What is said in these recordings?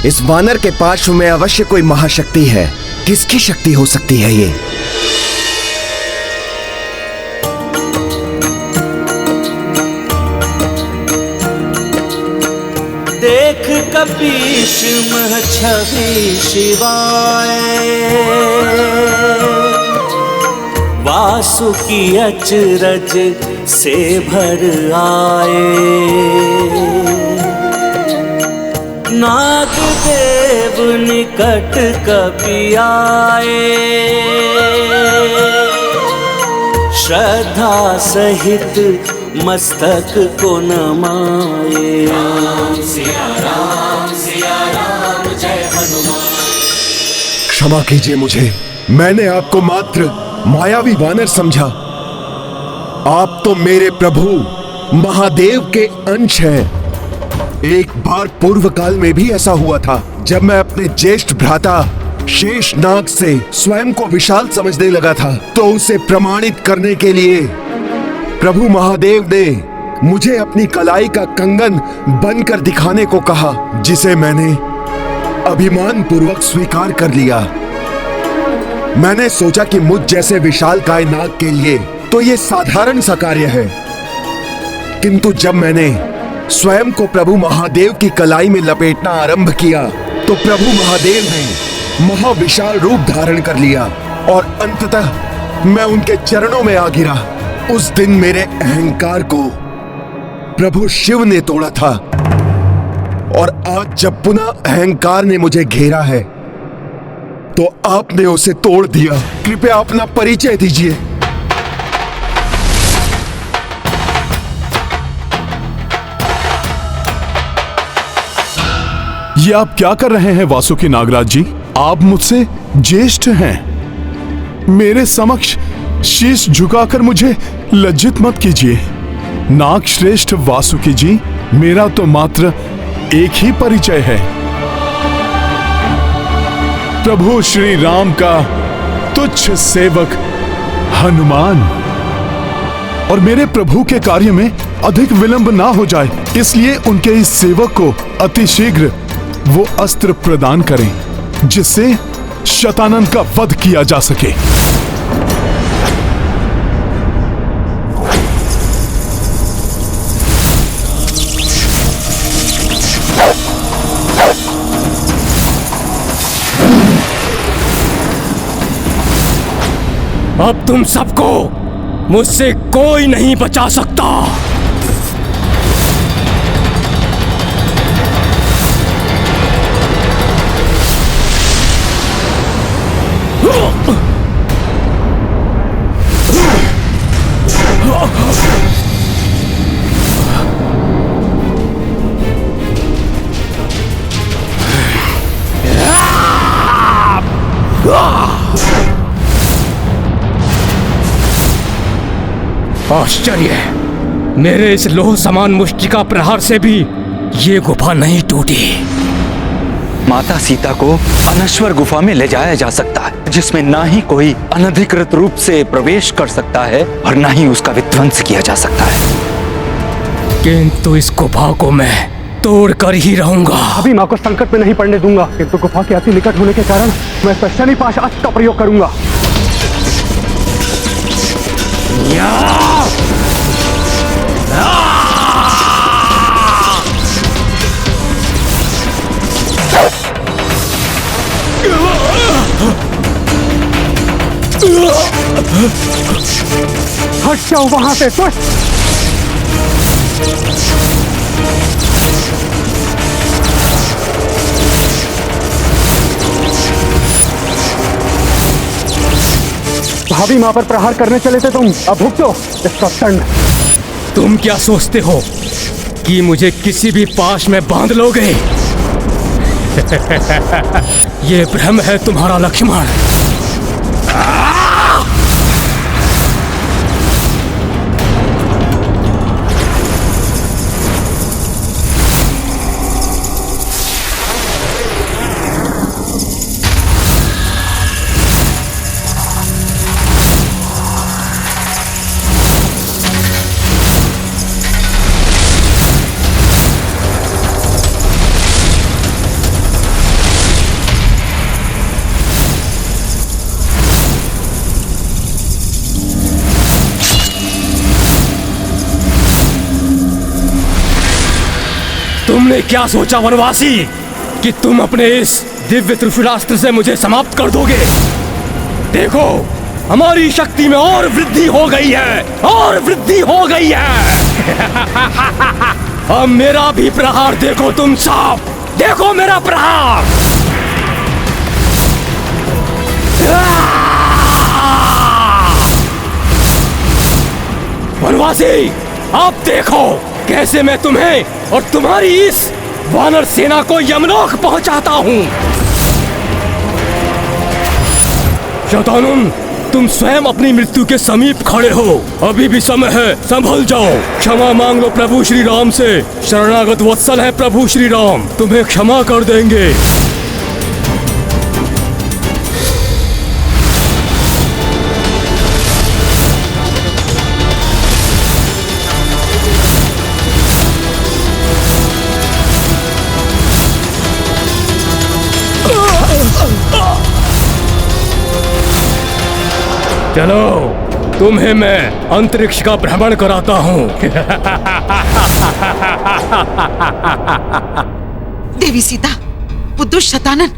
इस वानर के पार्श्व में अवश्य कोई महाशक्ति है। किसकी शक्ति हो सकती है ये? देख कपीश मह छवि शिवाय, वासुकी अचरज से भर आए। नाग देव निकट कपि आए, श्रद्धा सहित मस्तक को नमाए। राम सिया राम जय हनुमान। क्षमा कीजिए मुझे, मैंने आपको मात्र मायावी वानर समझा। आप तो मेरे प्रभु महादेव के अंश हैं। एक बार पूर्व काल में भी ऐसा हुआ था, जब मैं अपने ज्येष्ठ भ्राता शेषनाग से स्वयं को विशाल समझने लगा था, तो उसे प्रमाणित करने के लिए प्रभु महादेव ने मुझे अपनी कलाई का कंगन बनकर दिखाने को कहा, जिसे मैंने अभिमान पूर्वक स्वीकार कर लिया। मैंने सोचा कि मुझ जैसे विशालकाय नाग के लिए तो ये साधारण सा कार्य है, किंतु जब मैंने स्वयं को प्रभु महादेव की कलाई में लपेटना आरंभ किया, तो प्रभु महादेव ने महाविशाल रूप धारण कर लिया और अंततः मैं उनके चरणों में आ गिरा। उस दिन मेरे अहंकार को प्रभु शिव ने तोड़ा था, और आज जब पुनः अहंकार ने मुझे घेरा है, तो आपने उसे तोड़ दिया। कृपया अपना परिचय दीजिए। ये आप क्या कर रहे हैं वासुकी नागराज जी? आप मुझसे ज्येष्ठ हैं। मेरे समक्ष शीश झुकाकर मुझे लज्जित मत कीजिए। नाग श्रेष्ठ वासुकी जी, मेरा तो मात्र एक ही परिचय है, प्रभु श्री राम का तुच्छ सेवक हनुमान। और मेरे प्रभु के कार्य में अधिक विलंब ना हो जाए, इसलिए उनके इस सेवक को अतिशीघ्र वो अस्त्र प्रदान करें, जिससे शतानन का वध किया जा सके। अब तुम सबको मुझसे कोई नहीं बचा सकता। आश्चर्य है, मेरे इस लोह समान मुष्टिका प्रहार से भी ये गुफा नहीं टूटी। माता सीता को अनश्वर गुफा में ले जाया जा सकता है, जिसमें ना ही कोई अनधिकृत रूप से प्रवेश कर सकता है और ना ही उसका विध्वंस किया जा सकता है। किंतु इस गुफा को मैं तोड़ कर ही रहूंगा। अभी माँ को संकट में नहीं पड़ने दूंगा, किंतु गुफा के अति निकट होने के कारण मैं इस शनि पाश अस्त्र का प्रयोग करूंगा। हट जाओ वहां से, दुष्ट! भाभी मां पर प्रहार करने चले थे तुम, अब भुगतो इसका दंड। तुम क्या सोचते हो कि मुझे किसी भी पाश में बांध लोगे? ये भ्रम है तुम्हारा लक्ष्मण। तुमने क्या सोचा वनवासी कि तुम अपने इस दिव्य त्रिशूलास्त्र से मुझे समाप्त कर दोगे? देखो, हमारी शक्ति में और वृद्धि हो गई है, और वृद्धि हो गई है। अब मेरा भी प्रहार देखो तुम सब, देखो मेरा प्रहार। वनवासी, अब देखो कैसे मैं तुम्हें और तुम्हारी इस वानर सेना को यमलोक पहुंचाता हूं। शैतानुन, तुम स्वयं अपनी मृत्यु के समीप खड़े हो। अभी भी समय है, संभल जाओ। क्षमा मांग लो प्रभु श्री राम से। शरणागत वत्सल है प्रभु श्री राम, तुम्हें क्षमा कर देंगे। चलो, तुम्हें मैं अंतरिक्ष का भ्रमण कराता हूँ। देवी सीता, वो दुष्ट शैतानन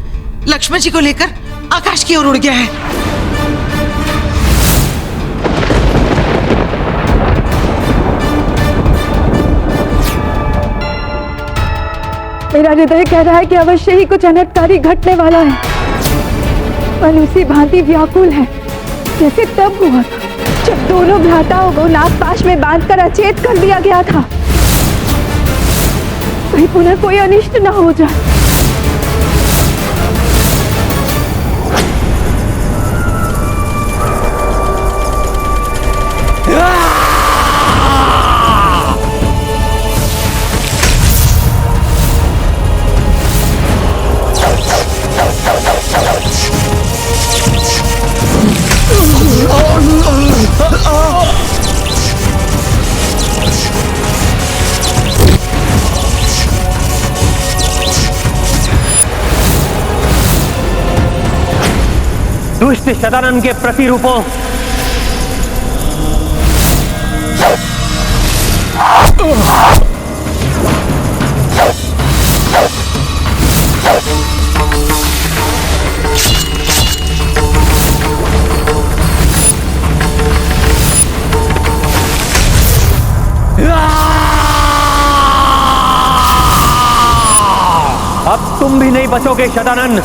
लक्ष्मण जी को लेकर आकाश की ओर उड़ गया है। मेरा हृदय कह रहा है कि अवश्य ही कुछ अनर्थकारी घटने वाला है। मन उसी भांति व्याकुल है जैसे तब हुआ था जब दोनों भ्राताओं को नागपाश में बांधकर अचेत कर दिया गया था। कहीं पुनः कोई अनिष्ट न हो जाए। दुष्ट शतानन के प्रतिरूपों, अब तुम भी नहीं बचोगे शतानन।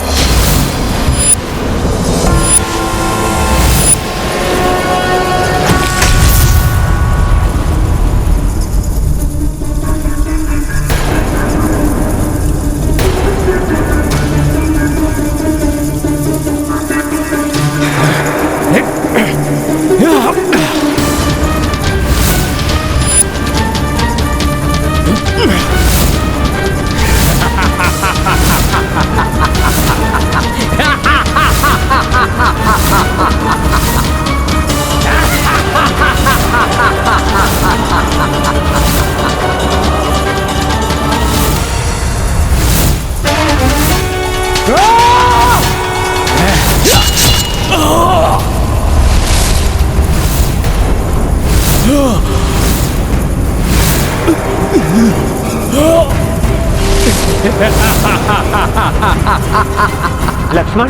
लक्ष्मण,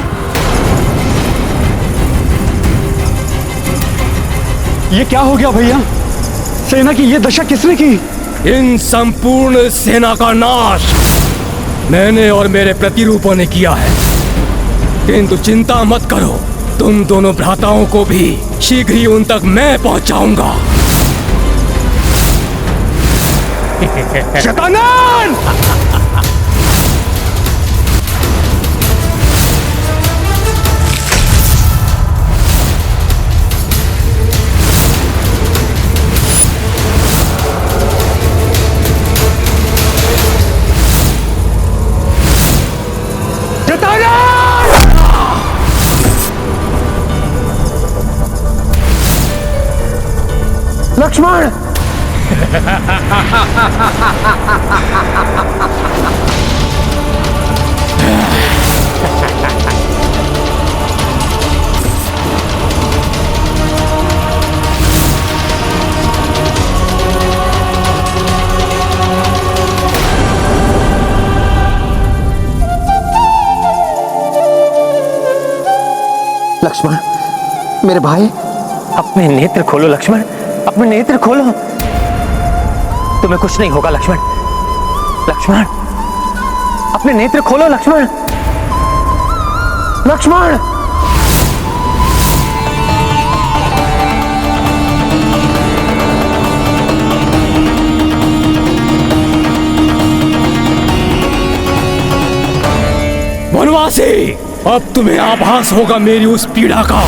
ये क्या हो गया भैया? सेना की ये दशा किसने की? इन संपूर्ण सेना का नाश मैंने और मेरे प्रतिरूपों ने किया है। किंतु चिंता मत करो, तुम दोनों भ्राताओं को भी शीघ्र ही उन तक मैं पहुंचाऊंगा। शतानन! लक्ष्मण! लक्ष्मण, मेरे भाई, अपने नेत्र खोलो लक्ष्मण, अपने नेत्र खोलो। तुम्हें कुछ नहीं होगा लक्ष्मण। लक्ष्मण, अपने नेत्र खोलो लक्ष्मण। लक्ष्मण, वनवासी, अब तुम्हें आभास होगा मेरी उस पीड़ा का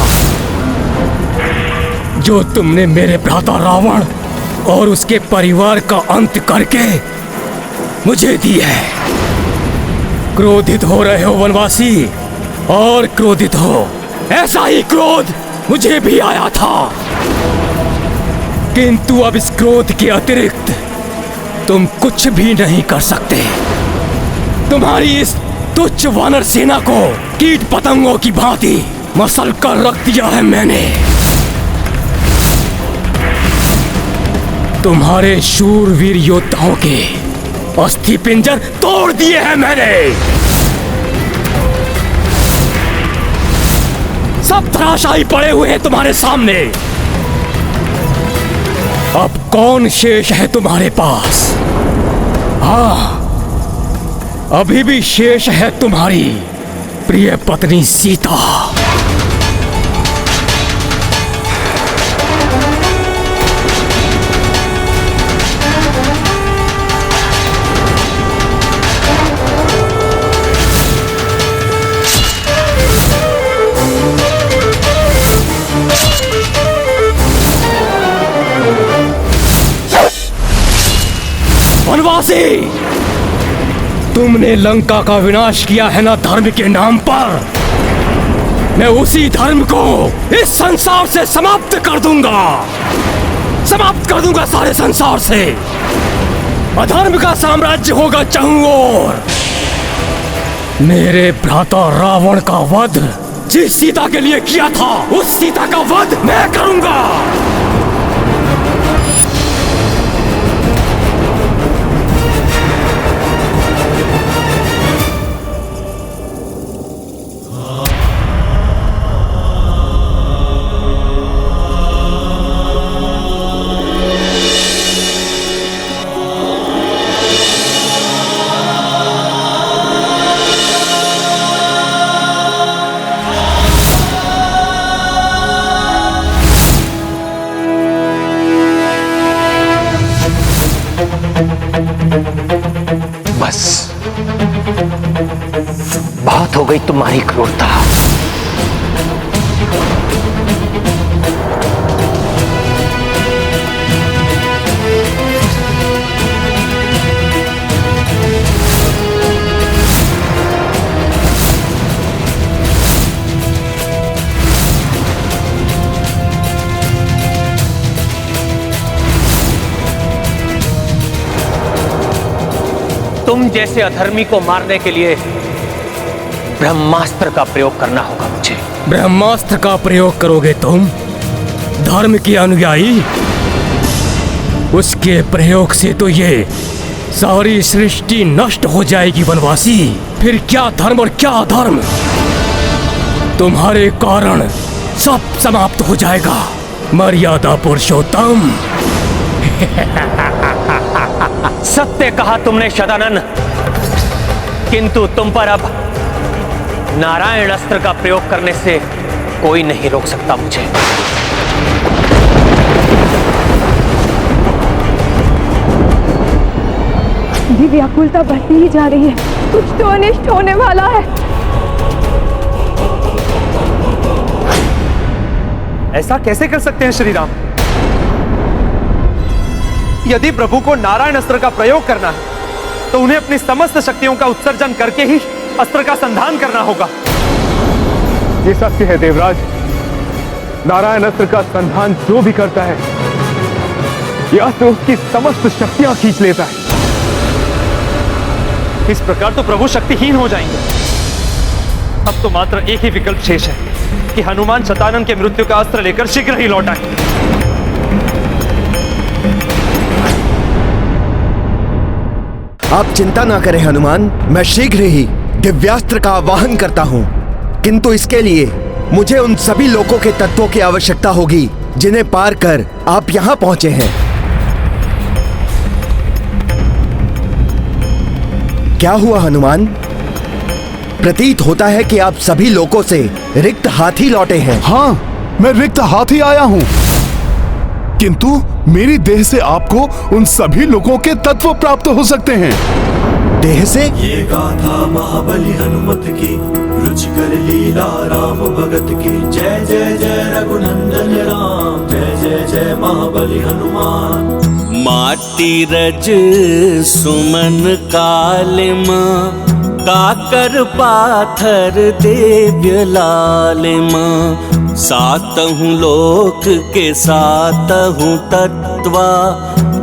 जो तुमने मेरे भ्राता रावण और उसके परिवार का अंत करके मुझे दी है। क्रोधित हो रहे हो वनवासी, और क्रोधित हो। ऐसा ही क्रोध मुझे भी आया था, किंतु अब इस क्रोध के अतिरिक्त तुम कुछ भी नहीं कर सकते। तुम्हारी इस तुच्छ वानर सेना को कीट पतंगों की भांति मसल कर रख दिया है मैंने। तुम्हारे शूरवीर योद्धाओं के अस्थि पिंजर तोड़ दिए हैं मैंने। सब धराशायी पड़े हुए हैं तुम्हारे सामने। अब कौन शेष है तुम्हारे पास? हाँ, अभी भी शेष है तुम्हारी प्रिय पत्नी सीता। वनवासी, तुमने लंका का विनाश किया है ना धर्म के नाम पर। मैं उसी धर्म को इस संसार से समाप्त कर दूंगा, समाप्त कर दूंगा सारे संसार से। अधर्म का साम्राज्य होगा चारों ओर। मेरे भ्राता रावण का वध जिस सीता के लिए किया था, उस सीता का वध मैं करूंगा। बहुत हो गई तुम्हारी क्रूरता। तुम जैसे अधर्मी को मारने के लिए ब्रह्मास्त्र का प्रयोग करना होगा मुझे। ब्रह्मास्त्र का प्रयोग करोगे तुम, धर्म के अनुयायी? उसके प्रयोग से तो ये सारी सृष्टि नष्ट हो जाएगी वनवासी। फिर क्या धर्म और क्या अधर्म, तुम्हारे कारण सब समाप्त हो जाएगा। मर्यादा पुरुषोत्तम। सत्य कहा तुमने शतानन, किंतु तुम पर अब नारायण अस्त्र का प्रयोग करने से कोई नहीं रोक सकता मुझे। मेरी व्याकुलता बढ़ती ही जा रही है। कुछ तो अनिष्ट होने वाला है। ऐसा कैसे कर सकते हैं श्री राम? यदि प्रभु को नारायण अस्त्र का प्रयोग करना है तो उन्हें अपनी समस्त शक्तियों का उत्सर्जन करके ही अस्त्र का संधान करना होगा। ये सत्य है देवराज। नारायण अस्त्र का संधान जो भी करता है, यह अस्त्र उसकी समस्त शक्तियां खींच लेता है। इस प्रकार तो प्रभु शक्तिहीन हो जाएंगे। अब तो मात्र एक ही विकल्प शेष है कि हनुमान शतानन के मृत्यु का अस्त्र लेकर शीघ्र ही लौट आए। आप चिंता ना करें हनुमान, मैं शीघ्र ही दिव्यास्त्र का आवाहन करता हूं, किंतु इसके लिए मुझे उन सभी लोकों के तत्वों की आवश्यकता होगी जिन्हें पार कर आप यहाँ पहुंचे हैं। क्या हुआ हनुमान? प्रतीत होता है कि आप सभी लोकों से रिक्त हाथ ही लौटे हैं। हाँ, मैं रिक्त हाथ ही आया हूँ, किंतु मेरी देह से आपको उन सभी लोगों के तत्व प्राप्त हो सकते हैं। देह से? ये गाथा महाबली हनुमत की, रुचिकर लीला राम भगत की। जय जय जय रघुनंदन राम, जय जय जय महाबली हनुमान। माटी रज सुमन कालिमा, काकर पाथर देव्य लालिमा। सातहु लोक के सातहु तत्वा,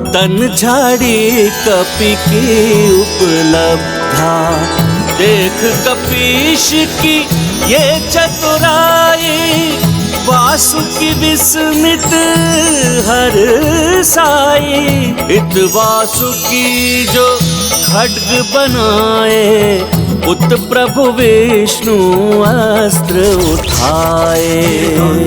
तन झाड़ी कपि की उपलब्धा। देख कपीश की ये चतुराई, वासुकी विस्मित हर साई। इत वासुकी जो खड्ग बनाए, उत प्रभु विष्णु अस्त्र उठाए। महाबली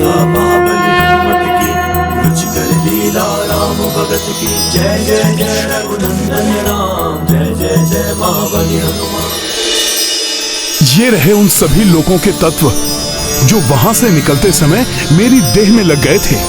हनुमत की, रुचिकर लीला राम भगत की। जय जय जय रघुनंदन राम, जय जय जय महाबली हनुमान। ये रहे उन सभी लोगों के तत्व जो वहां से निकलते समय मेरी देह में लग गए थे।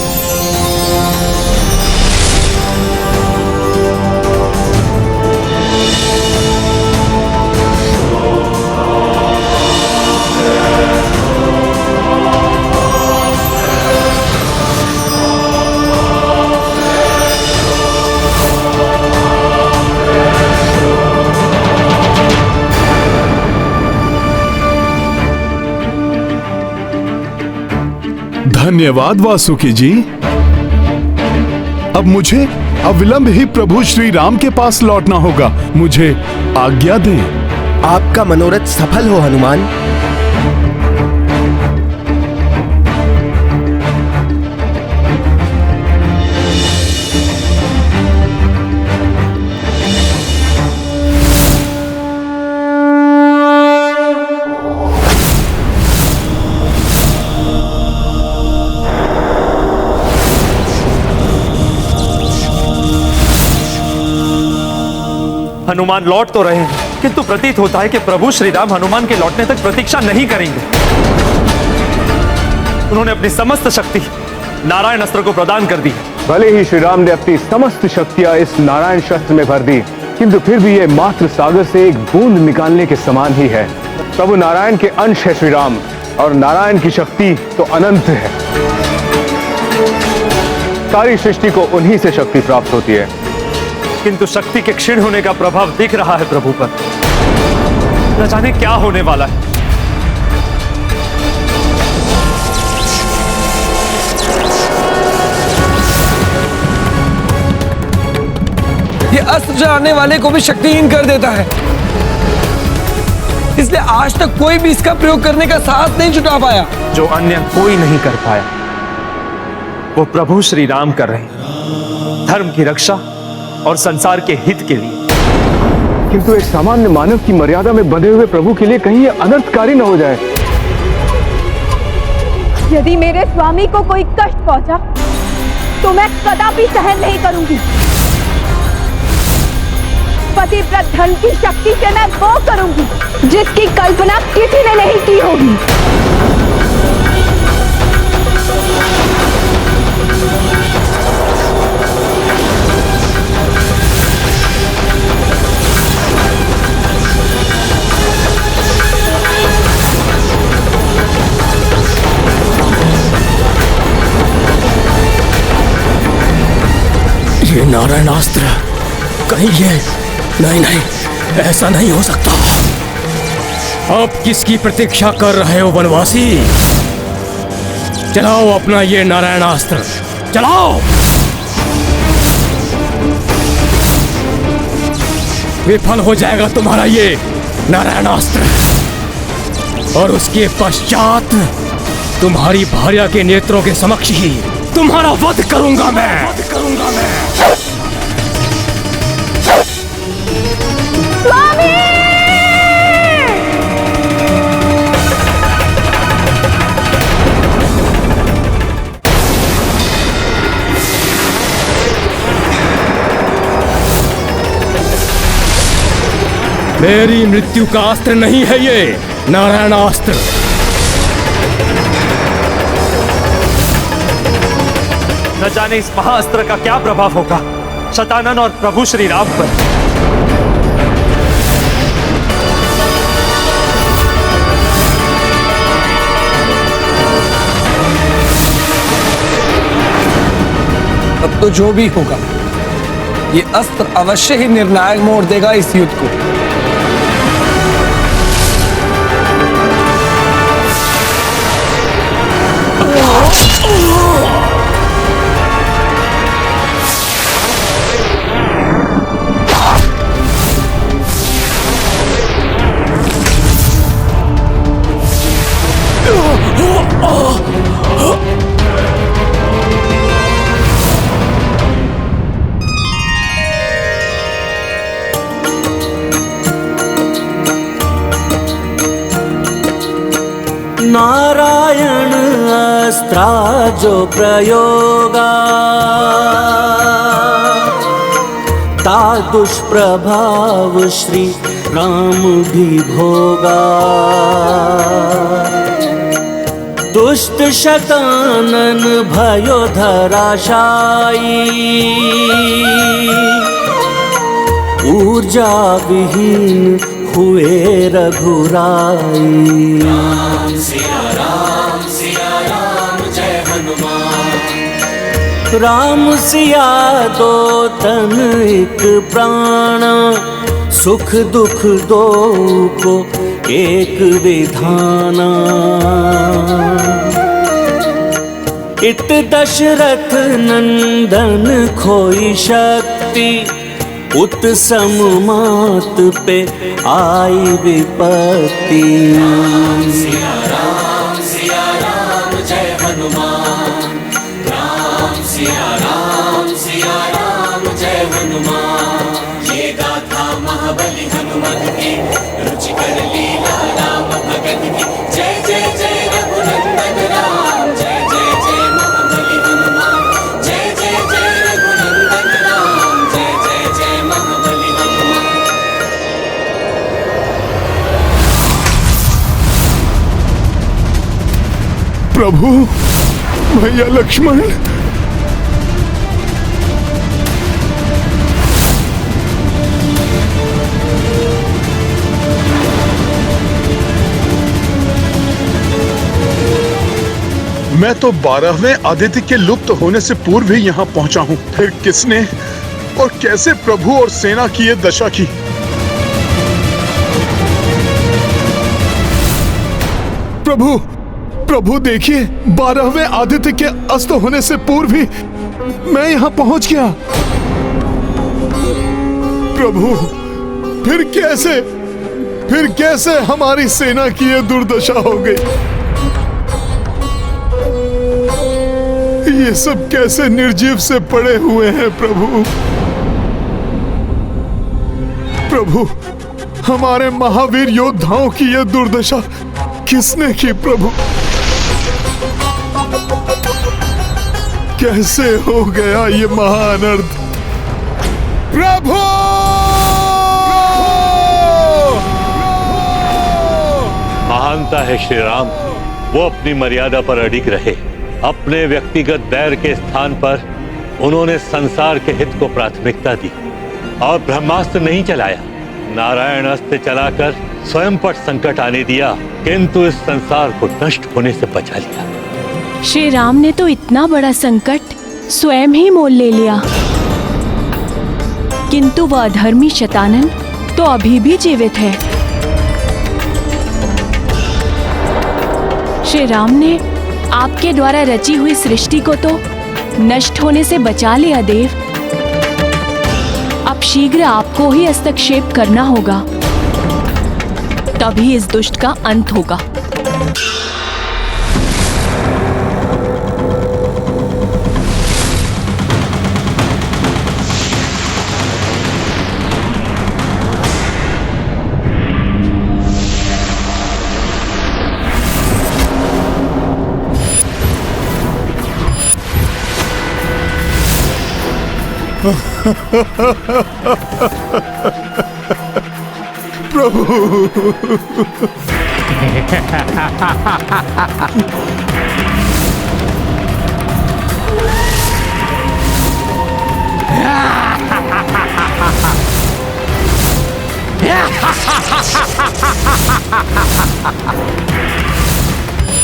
धन्यवाद वासुकी जी। अब मुझे अविलंब ही प्रभु श्री राम के पास लौटना होगा। मुझे आज्ञा दें। आपका मनोरथ सफल हो हनुमान। हनुमान लौट तो रहे हैं, किंतु प्रतीत होता है कि प्रभु श्री राम हनुमान के लौटने तक प्रतीक्षा नहीं करेंगे। उन्होंने अपनी समस्त शक्ति नारायण अस्त्र को प्रदान कर दी। भले ही श्री राम ने अपनी समस्त शक्तियां इस नारायण शस्त्र में भर दी, किंतु फिर भी ये मात्र सागर से एक बूंद निकालने के समान ही है। प्रभु नारायण के अंश है श्री राम, और नारायण की शक्ति तो अनंत है। सारी सृष्टि को उन्हीं से शक्ति प्राप्त होती है। किंतु शक्ति के क्षीण होने का प्रभाव दिख रहा है प्रभु पर। न जाने क्या होने वाला है। ये अस्त्र चलाने वाले को भी शक्तिहीन कर देता है, इसलिए आज तक कोई भी इसका प्रयोग करने का साहस नहीं जुटा पाया। जो अन्य कोई नहीं कर पाया, वो प्रभु श्री राम कर रहे हैं, धर्म की रक्षा और संसार के हित के लिए। किंतु एक सामान्य मानव की मर्यादा में बंधे हुए प्रभु के लिए कहीं ये अनर्थकारी न हो जाए। यदि मेरे स्वामी को कोई कष्ट पहुंचा तो मैं कदापि सहन नहीं करूंगी। पतिव्रत धन की शक्ति से मैं वो करूंगी जिसकी कल्पना किसी ने नहीं की होगी। ये नारायणास्त्र कहीं ये नहीं, ऐसा नहीं हो सकता। अब किसकी प्रतीक्षा कर रहे हो वनवासी? चलाओ अपना ये नारायणास्त्र, चलाओ। विफल हो जाएगा तुम्हारा ये नारायणास्त्र, और उसके पश्चात तुम्हारी भार्या के नेत्रों के समक्ष ही तुम्हारा वध करूंगा मैं। मेरी मृत्यु का अस्त्र नहीं है ये, नारायणास्त्र। न जाने इस महाअस्त्र का क्या प्रभाव होगा शतानन और प्रभु श्री राम पर। अब तो जो भी होगा, ये अस्त्र अवश्य ही निर्णायक मोड़ देगा इस युद्ध को। नारायण अस्त्रा जो प्रयोगा ता दुष्प्रभाव श्री राम भी भोगा। दुष्ट शतानन भयो धराशायी ऊर्जा विहीन हुए रघुराई। राम सिया दो तन एक प्राण सुख दुख दो को एक विधाना। इत दशरथ नंदन खोई शक्ति उत सममात पे आई विपत्ति। सिया राम जय हनुमान। राम सिया राम जय हनुमान। ये गाथा महाबली हनुमत की रुचिकर लीला राम भगत की। जय जय जय रघुनंदन राम। जय जय जय महाबली हनुमान। जय जय जय रघुनंदन राम। जय जय जय महाबली हनुमान। प्रभु, भैया लक्ष्मण, मैं तो 12वें आदित्य के लुप्त होने से पूर्व ही यहाँ पहुंचा हूँ। फिर किसने और कैसे प्रभु और सेना की ये दशा की? प्रभु देखिए, 12वें आदित्य के अस्त होने से पूर्व ही मैं यहाँ पहुंच गया। प्रभु, फिर कैसे हमारी सेना की ये दुर्दशा हो गई? ये सब कैसे निर्जीव से पड़े हुए हैं? प्रभु, हमारे महावीर योद्धाओं की ये दुर्दशा किसने की? प्रभु, कैसे हो गया ये महाअनर्थ? प्रभु, महानता है श्री राम, वो अपनी मर्यादा पर अडिग रहे। अपने व्यक्तिगत बैर के स्थान पर उन्होंने संसार के हित को प्राथमिकता दी और ब्रह्मास्त्र नहीं चलाया। नारायण अस्त्र चलाकर स्वयं पर संकट आने दिया, किंतु इस संसार को नष्ट होने से बचा लिया। श्री राम ने तो इतना बड़ा संकट स्वयं ही मोल ले लिया, किंतु वह अधर्मी शतानन तो अभी भी जीवित है। श्री राम ने आपके द्वारा रची हुई सृष्टि को तो नष्ट होने से बचा लिया देव। अब शीघ्र आपको ही हस्तक्षेप करना होगा, तभी इस दुष्ट का अंत होगा। प्रभु।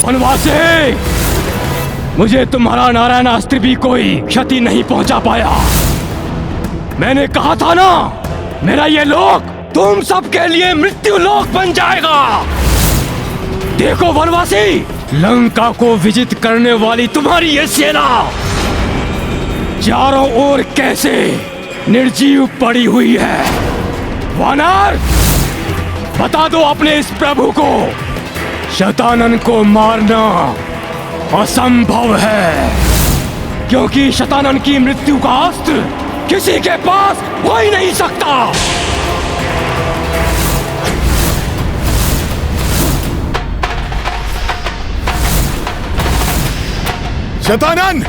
वनवासी, मुझे तुम्हारा नारायण अस्त्र भी कोई क्षति नहीं पहुंचा पाया। मैंने कहा था ना, मेरा ये लोक तुम सबके लिए मृत्यु लोक बन जाएगा। देखो वनवासी, लंका को विजित करने वाली तुम्हारी ये सेना चारों ओर कैसे निर्जीव पड़ी हुई है। वानर, बता दो अपने इस प्रभु को, शतानन को मारना असंभव है, क्योंकि शतानन की मृत्यु का अस्त्र किसी के पास हो ही नहीं सकता। शतानन,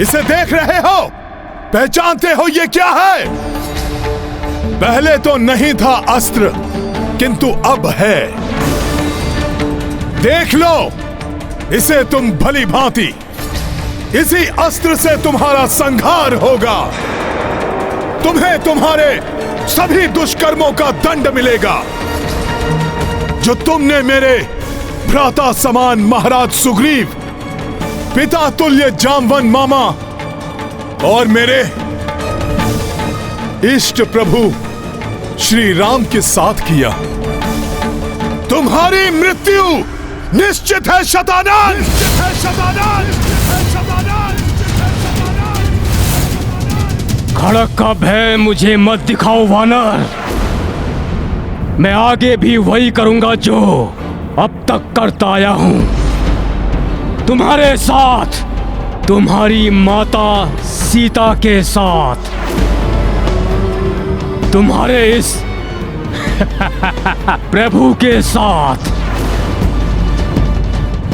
इसे देख रहे हो? पहचानते हो ये क्या है? पहले तो नहीं था अस्त्र, किंतु अब है। देख लो इसे तुम भली भांति। इसी अस्त्र से तुम्हारा संहार होगा। तुम्हें तुम्हारे सभी दुष्कर्मों का दंड मिलेगा जो तुमने मेरे भ्राता समान महाराज सुग्रीव, पिता तुल्य जामवन मामा और मेरे इष्ट प्रभु श्री राम के साथ किया। तुम्हारी मृत्यु निश्चित है शतानन। खड़क का भय मुझे मत दिखाओ वानर। मैं आगे भी वही करूंगा जो अब तक करता आया हूं। तुम्हारे साथ, तुम्हारी माता सीता के साथ, तुम्हारे इस प्रभु के साथ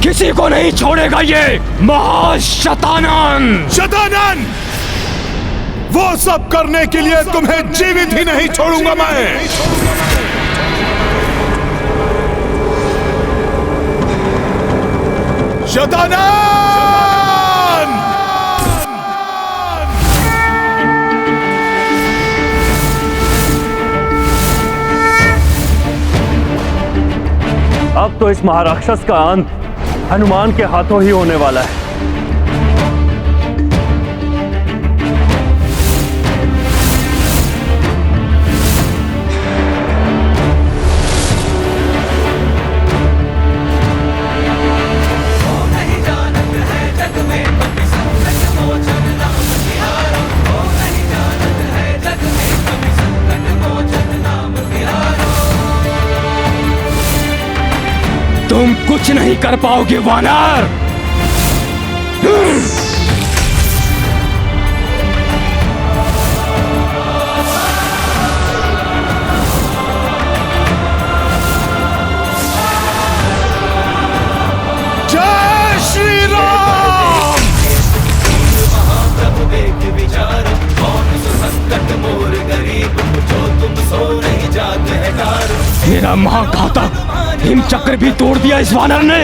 किसी को नहीं छोड़ेगा ये महाशतानन। शतानन, वो सब करने के लिए तुम्हें जीवित ही नहीं छोड़ूंगा मैं। शतानन! अब तो इस महाराक्षस का अंत हनुमान के हाथों ही होने वाला है। तुम कुछ नहीं कर पाओगे वानर। जय श्री राम। मेरा महाघातक हिम चक्र भी तोड़ दिया इस वानर ने।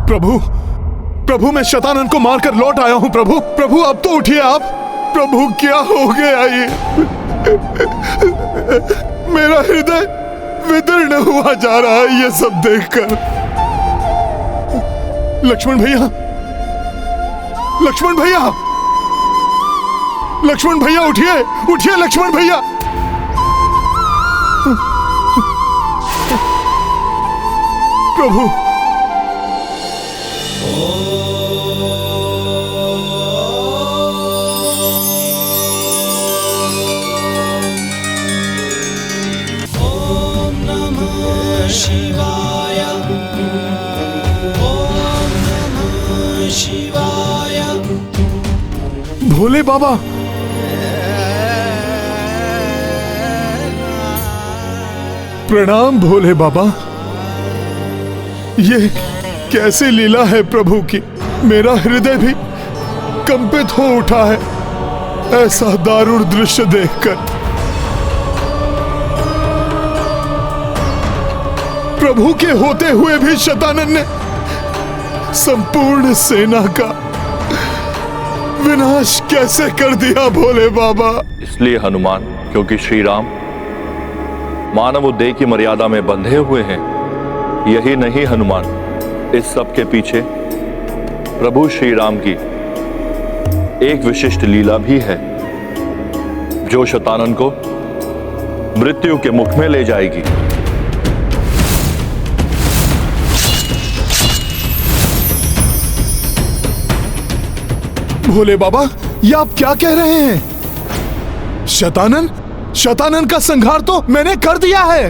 प्रभु, प्रभु, मैं शतानन को मारकर लौट आया हूं। प्रभु, प्रभु, अब तो उठिए आप। प्रभु, क्या हो गया ये? मेरा हृदय विदीर्ण हुआ जा रहा है ये सब देखकर। लक्ष्मण भैया, लक्ष्मण भैया, लक्ष्मण भैया, उठिए, उठिए लक्ष्मण भैया। प्रभु। ओम नमः शिवाय। ओम नमः शिवाय। भोले बाबा, प्रणाम भोले बाबा। ये कैसी लीला है प्रभु की, मेरा हृदय भी कंपित हो उठा है ऐसा दारुण दृश्य देखकर। प्रभु के होते हुए भी शतानन ने संपूर्ण सेना का विनाश कैसे कर दिया भोले बाबा? इसलिए हनुमान, क्योंकि श्री राम मानव देह की मर्यादा में बंधे हुए हैं। यही नहीं हनुमान, इस सब के पीछे प्रभु श्री राम की एक विशिष्ट लीला भी है, जो शतानन को मृत्यु के मुख में ले जाएगी। भोले बाबा, ये आप क्या कह रहे हैं? शतानन का संहार तो मैंने कर दिया है।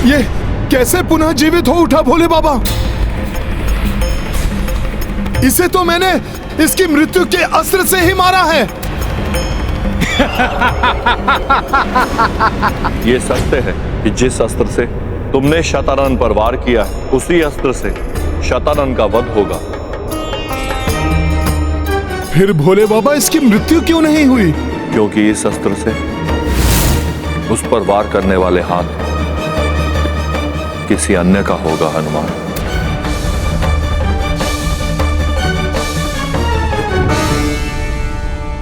ये कैसे पुनः जीवित हो उठा भोले बाबा? इसे तो मैंने इसकी मृत्यु के अस्त्र से ही मारा है। ये सत्य है कि जिस अस्त्र से तुमने शतानन पर वार किया है, उसी अस्त्र से शतानन का वध होगा। फिर भोले बाबा, इसकी मृत्यु क्यों नहीं हुई? क्योंकि इस अस्त्र से उस पर वार करने वाले हाथ किसी अन्य का होगा हनुमान।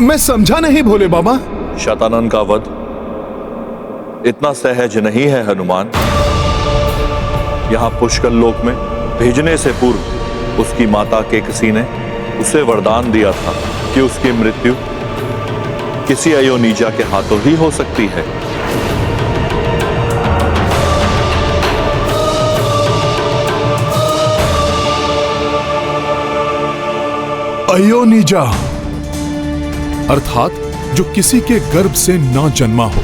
मैं समझा नहीं भोले बाबा। शतानन का वध इतना सहज नहीं है हनुमान। यहां पुष्कर लोक में भेजने से पूर्व उसकी माता के किसी ने उसे वरदान दिया था कि उसकी मृत्यु किसी अयोनिजा के हाथों ही हो सकती है। अयोनिजा अर्थात जो किसी के गर्भ से ना जन्मा हो।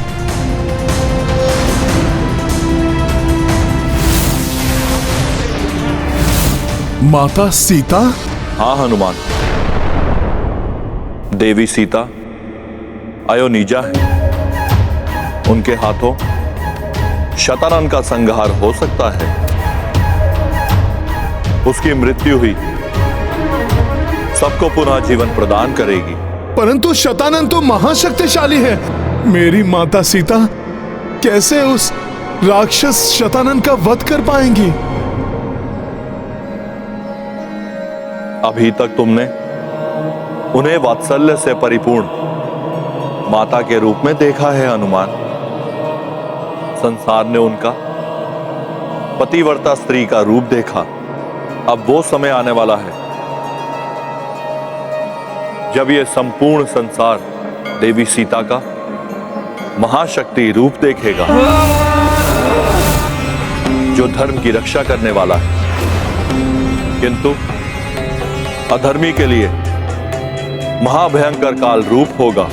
माता सीता? हाँ हनुमान, देवी सीता अयोनिजा है। उनके हाथों शतानन का संहार हो सकता है। उसकी मृत्यु हुई सबको पुनः जीवन प्रदान करेगी। परंतु शतानन तो महाशक्तिशाली है। मेरी माता सीता कैसे उस राक्षस शतानन का वध कर पाएंगी? अभी तक तुमने उन्हें वात्सल्य से परिपूर्ण माता के रूप में देखा है हनुमान। संसार ने उनका पतिव्रता स्त्री का रूप देखा। अब वो समय आने वाला है जब यह संपूर्ण संसार देवी सीता का महाशक्ति रूप देखेगा, जो धर्म की रक्षा करने वाला है, किंतु अधर्मी के लिए महाभयंकर काल रूप होगा,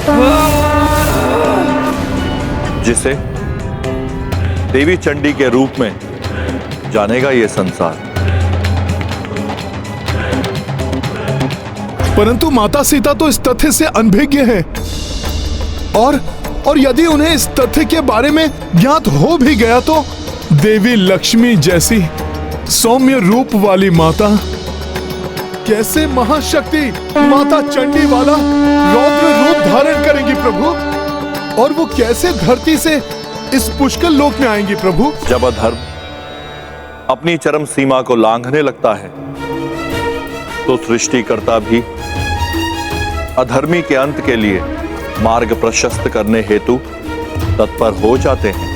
जिसे देवी चंडी के रूप में जानेगा ये संसार। परंतु माता सीता तो इस तथ्य से अनभिज्ञ है, और यदि उन्हें इस तथ्य के बारे में ज्ञात हो भी गया तो देवी लक्ष्मी जैसी सौम्य रूप वाली माता कैसे महाशक्ति माता चंडी वाला रौद्र रूप धारण करेंगी प्रभु? और वो कैसे धरती से इस पुष्कर लोक में आएंगी प्रभु? जब अधर्म अपनी चरम सीमा को लांघने लगता है तो सृष्टिकर्ता भी अधर्मी के अंत के लिए मार्ग प्रशस्त करने हेतु तत्पर हो जाते हैं।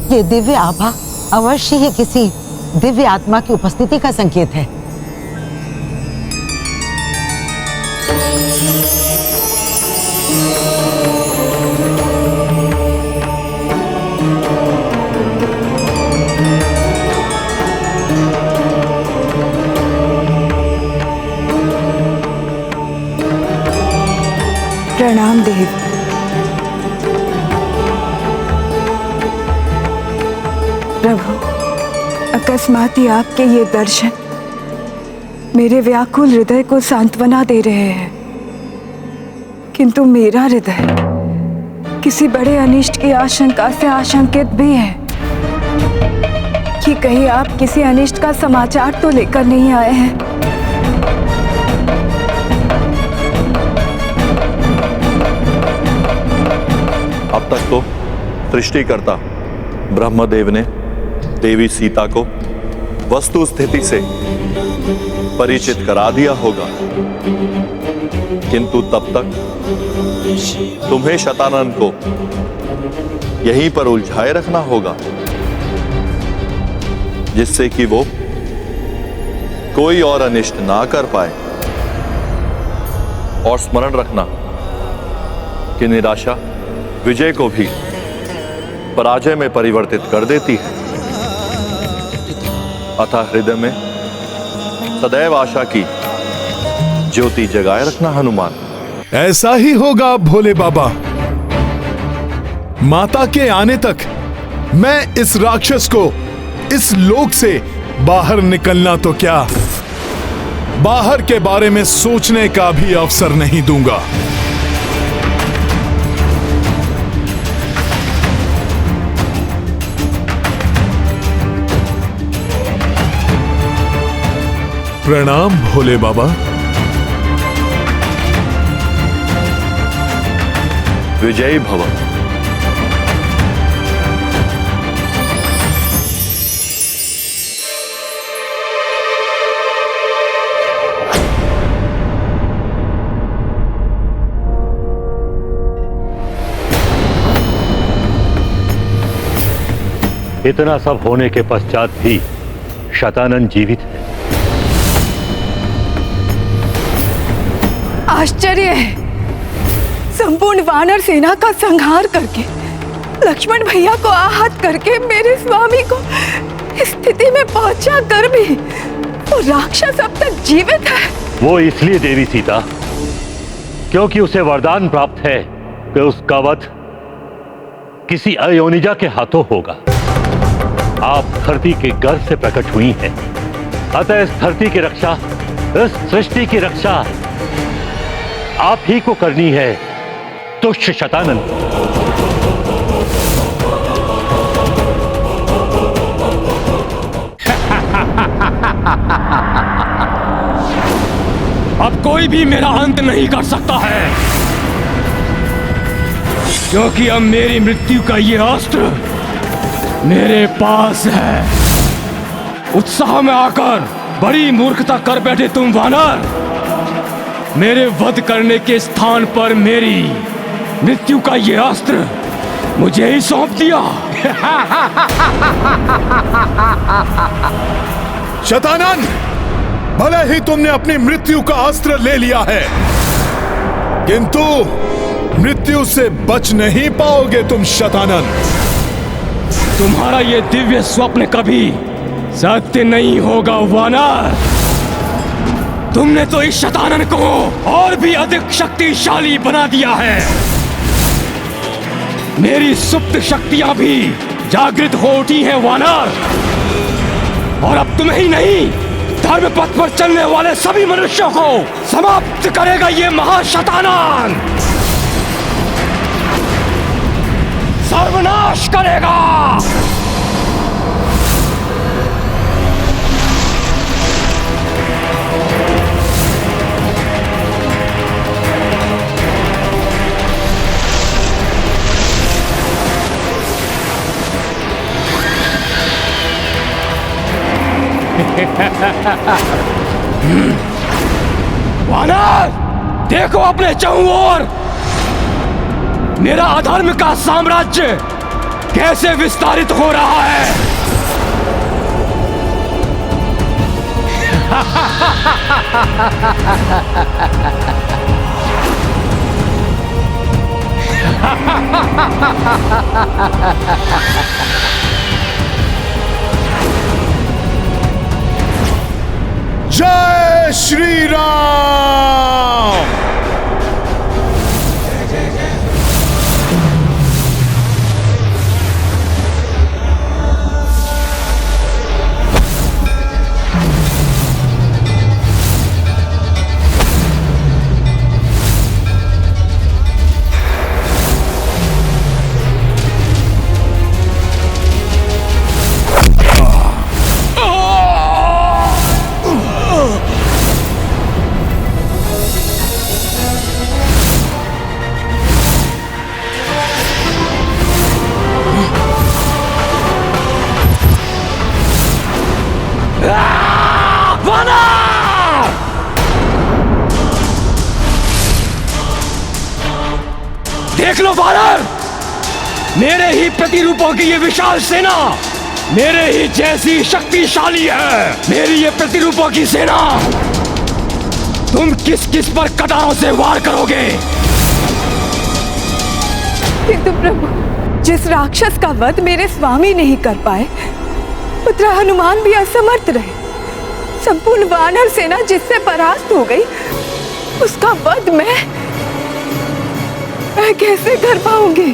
ये दिव्य आभा अवश्य ही किसी दिव्य आत्मा की उपस्थिति का संकेत है। प्रणाम देव। प्रभु, अकस्मात ही आपके ये दर्शन मेरे व्याकुल हृदय को सांत्वना दे रहे हैं, किंतु मेरा हृदय किसी बड़े अनिष्ट की आशंका से आशंकित भी है कि कहीं आप किसी अनिष्ट का समाचार तो लेकर नहीं आए हैं। अब तक तो सृष्टिकर्ता ब्रह्मदेव ने देवी सीता को वस्तु स्थिति से परिचित करा दिया होगा, किंतु तब तक तुम्हें शतानन को यहीं पर उलझाए रखना होगा, जिससे कि वो कोई और अनिष्ट ना कर पाए। और स्मरण रखना कि निराशा विजय को भी पराजय में परिवर्तित कर देती है, अतः हृदय में सदैव आशा की ज्योति जगाए रखना हनुमान। ऐसा ही होगा भोले बाबा। माता के आने तक मैं इस राक्षस को इस लोक से बाहर निकलना तो क्या, बाहर के बारे में सोचने का भी अवसर नहीं दूंगा। प्रणाम भोले बाबा। विजयी भव। इतना सब होने के पश्चात भी शतानन जीवित है। आश्चर्य है, संपूर्ण वानर सेना का संहार करके, लक्ष्मण भैया को आहत करके मेरे स्वामी को इस स्थिति में पहुंचा कर भी वो राक्षस अब तक जीवित है। वो इसलिए देवी सीता क्योंकि उसे वरदान प्राप्त है कि उसका वध किसी अयोनिजा के हाथों होगा। आप धरती के गर्भ से प्रकट हुई हैं, अतः इस धरती की रक्षा, इस सृष्टि की रक्षा आप ही को करनी है, तुच्छ शतानन। अब कोई भी मेरा अंत नहीं कर सकता है, क्योंकि अब मेरी मृत्यु का ये अस्त्र मेरे पास है। उत्साह में आकर बड़ी मूर्खता कर बैठे तुम वानर। मेरे वध करने के स्थान पर मेरी मृत्यु का ये अस्त्र मुझे ही सौंप दिया। शतानन, भले ही तुमने अपनी मृत्यु का अस्त्र ले लिया है, किंतु मृत्यु से बच नहीं पाओगे तुम शतानन। तुम्हारा ये दिव्य स्वप्न कभी सत्य नहीं होगा वानर। तुमने तो इस शतानन को और भी अधिक शक्तिशाली बना दिया है। मेरी सुप्त शक्तियां भी जागृत हो उठी हैं वानर, और अब तुम्हें ही नहीं, धर्म पथ पर चलने वाले सभी मनुष्यों को समाप्त करेगा ये महाशतानन। सर्वनाश करेगा। वानर, देखो अपने चारों ओर मेरा अधर्म का साम्राज्य कैसे विस्तारित हो रहा है। जय श्री राम। देख लो वानर, मेरे ही प्रतिरूपों की ये विशाल सेना मेरे ही जैसी शक्तिशाली है। मेरी ये प्रतिरूपों की सेना, तुम किस किस पर कटारों से वार करोगे? किंतु प्रभु, जिस राक्षस का वध मेरे स्वामी नहीं कर पाए, पुत्र हनुमान भी असमर्थ रहे। संपूर्ण वानर सेना जिससे परास्त हो गई, उसका वध मैं कैसे कर पाऊंगी?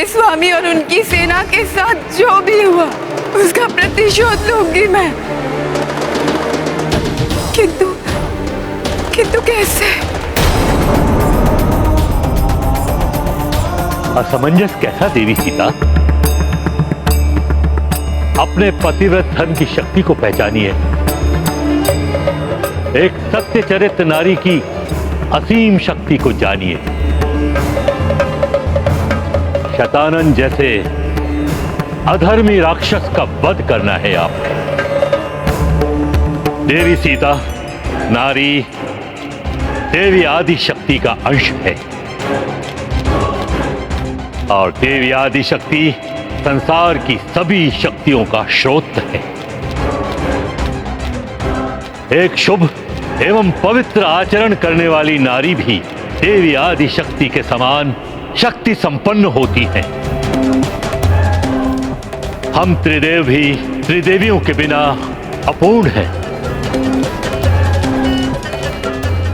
स्वामी और उनकी सेना के साथ जो भी हुआ, उसका प्रतिशोध लूंगी मैं। किंतु कैसे? असमंजस कैसा देवी सीता? अपने पतिव्रत धर्म की शक्ति को पहचानिए। एक सत्यचरित नारी की असीम शक्ति को जानिए। शतानन जैसे अधर्मी राक्षस का वध करना है आपको। देवी सीता नारी देवी आदि शक्ति का अंश है, और देवी आदि शक्ति संसार की सभी शक्तियों का स्रोत है। एक शुभ एवं पवित्र आचरण करने वाली नारी भी देवी आदि शक्ति के समान शक्ति संपन्न होती है। हम त्रिदेव भी त्रिदेवियों के बिना अपूर्ण हैं,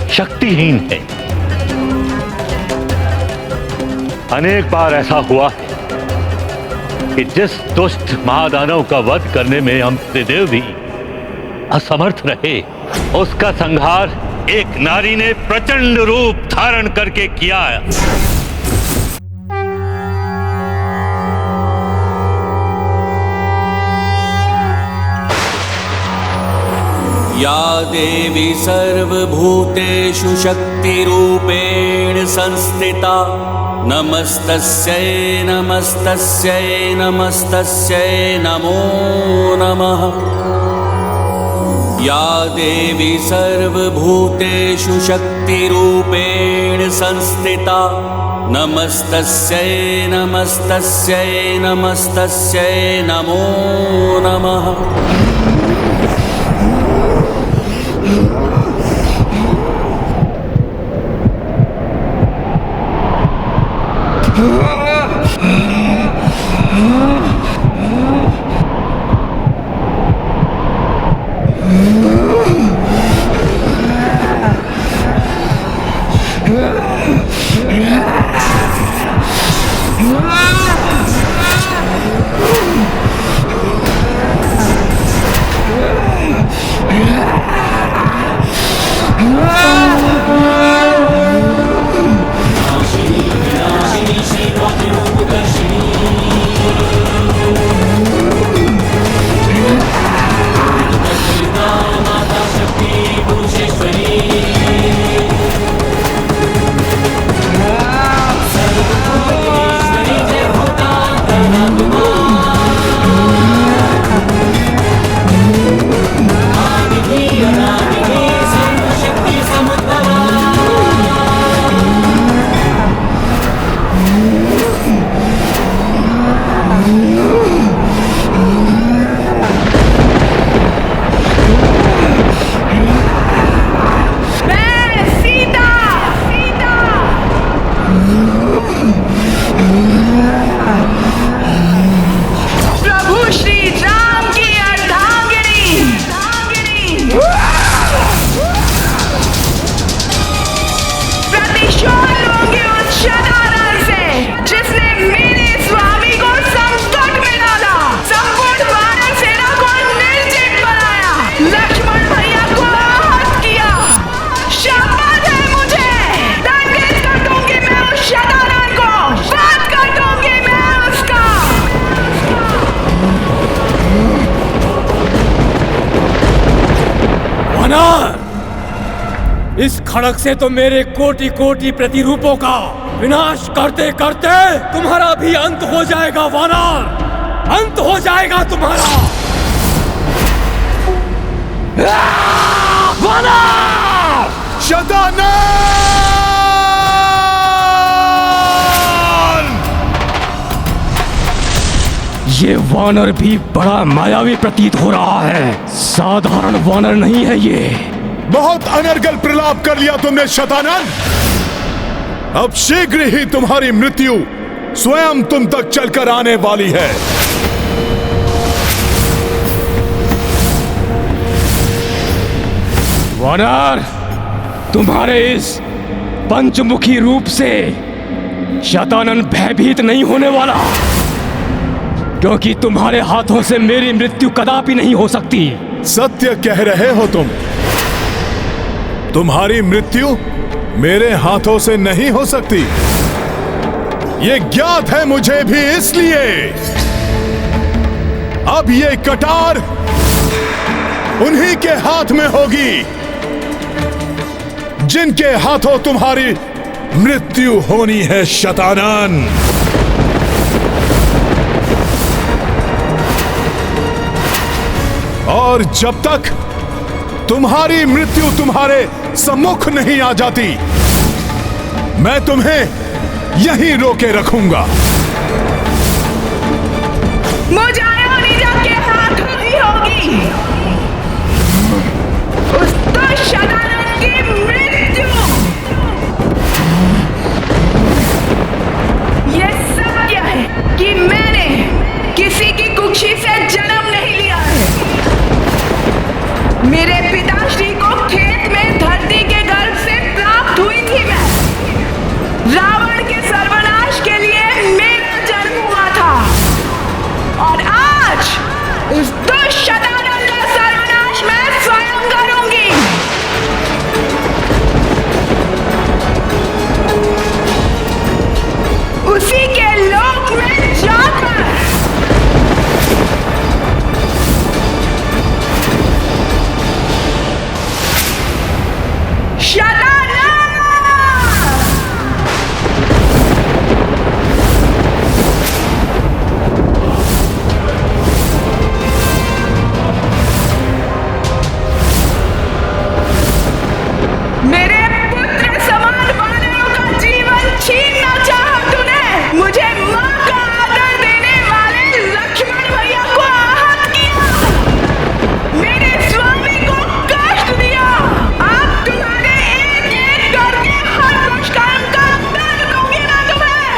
शक्तिहीन हैं। अनेक बार ऐसा हुआ है कि जिस दुष्ट महादानव का वध करने में हम त्रिदेव भी असमर्थ रहे, उसका संहार एक नारी ने प्रचंड रूप धारण करके किया है। या देवी सर्वभूतेषु शक्तिरूपेण संस्थिता, नमस्तस्यै नमस्तस्यै नमस्तस्यै नमो नमः। या देवी सर्वभूतेषु शक्तिरूपेण संस्थिता, नमस्तस्यै नमस्तस्यै नमस्तस्यै नमो नमः। इस खड़क से तो मेरे कोटि कोटि प्रतिरूपों का विनाश करते करते तुम्हारा भी अंत हो जाएगा वानर, अंत हो जाएगा तुम्हारा। वानर! शतानन! ये वानर भी बड़ा मायावी प्रतीत हो रहा है, साधारण वानर नहीं है ये। बहुत अनर्गल प्रलाप कर लिया तुमने शतानन। अब शीघ्र ही तुम्हारी मृत्यु स्वयं तुम तक चलकर आने वाली है। वानर, तुम्हारे इस पंचमुखी रूप से शतानन भयभीत नहीं होने वाला, क्योंकि तुम्हारे हाथों से मेरी मृत्यु कदापि नहीं हो सकती। सत्य कह रहे हो तुम। तुम्हारी मृत्यु मेरे हाथों से नहीं हो सकती, ये ज्ञात है मुझे भी, इसलिए अब ये कटार उन्हीं के हाथ में होगी जिनके हाथों तुम्हारी मृत्यु होनी है शतानन। और जब तक तुम्हारी मृत्यु तुम्हारे सम्मुख नहीं आ जाती, मैं तुम्हें यहीं रोके रखूंगा। मुजायोनिजा के हाथों ही होगी उस दुष्ट शतानन की मृत्यु। ये सत्य है कि मैंने किसी की कुक्षी से जन्म नहीं लिया है। मेरे पिताश्री को खेत में धरती के गर्भ से प्राप्त हुई थी मैं। रावण के सर्वनाश के लिए मेरा जन्म हुआ था, और आज उस दुष्ट शतानन का सर्वनाश मैं स्वयं करूंगी। उसी के लोक में जाकर मेरे पुत्र समान वानरों का जीवन छीनना चाहा तूने। मुझे मां का आदर देने वाले लक्ष्मण भैया को आहत किया, मेरे स्वामी को कष्ट दिया। अब तुम्हारे एक एक करके हर दुष्कर्म का दंड दूंगी ना तुम्हें।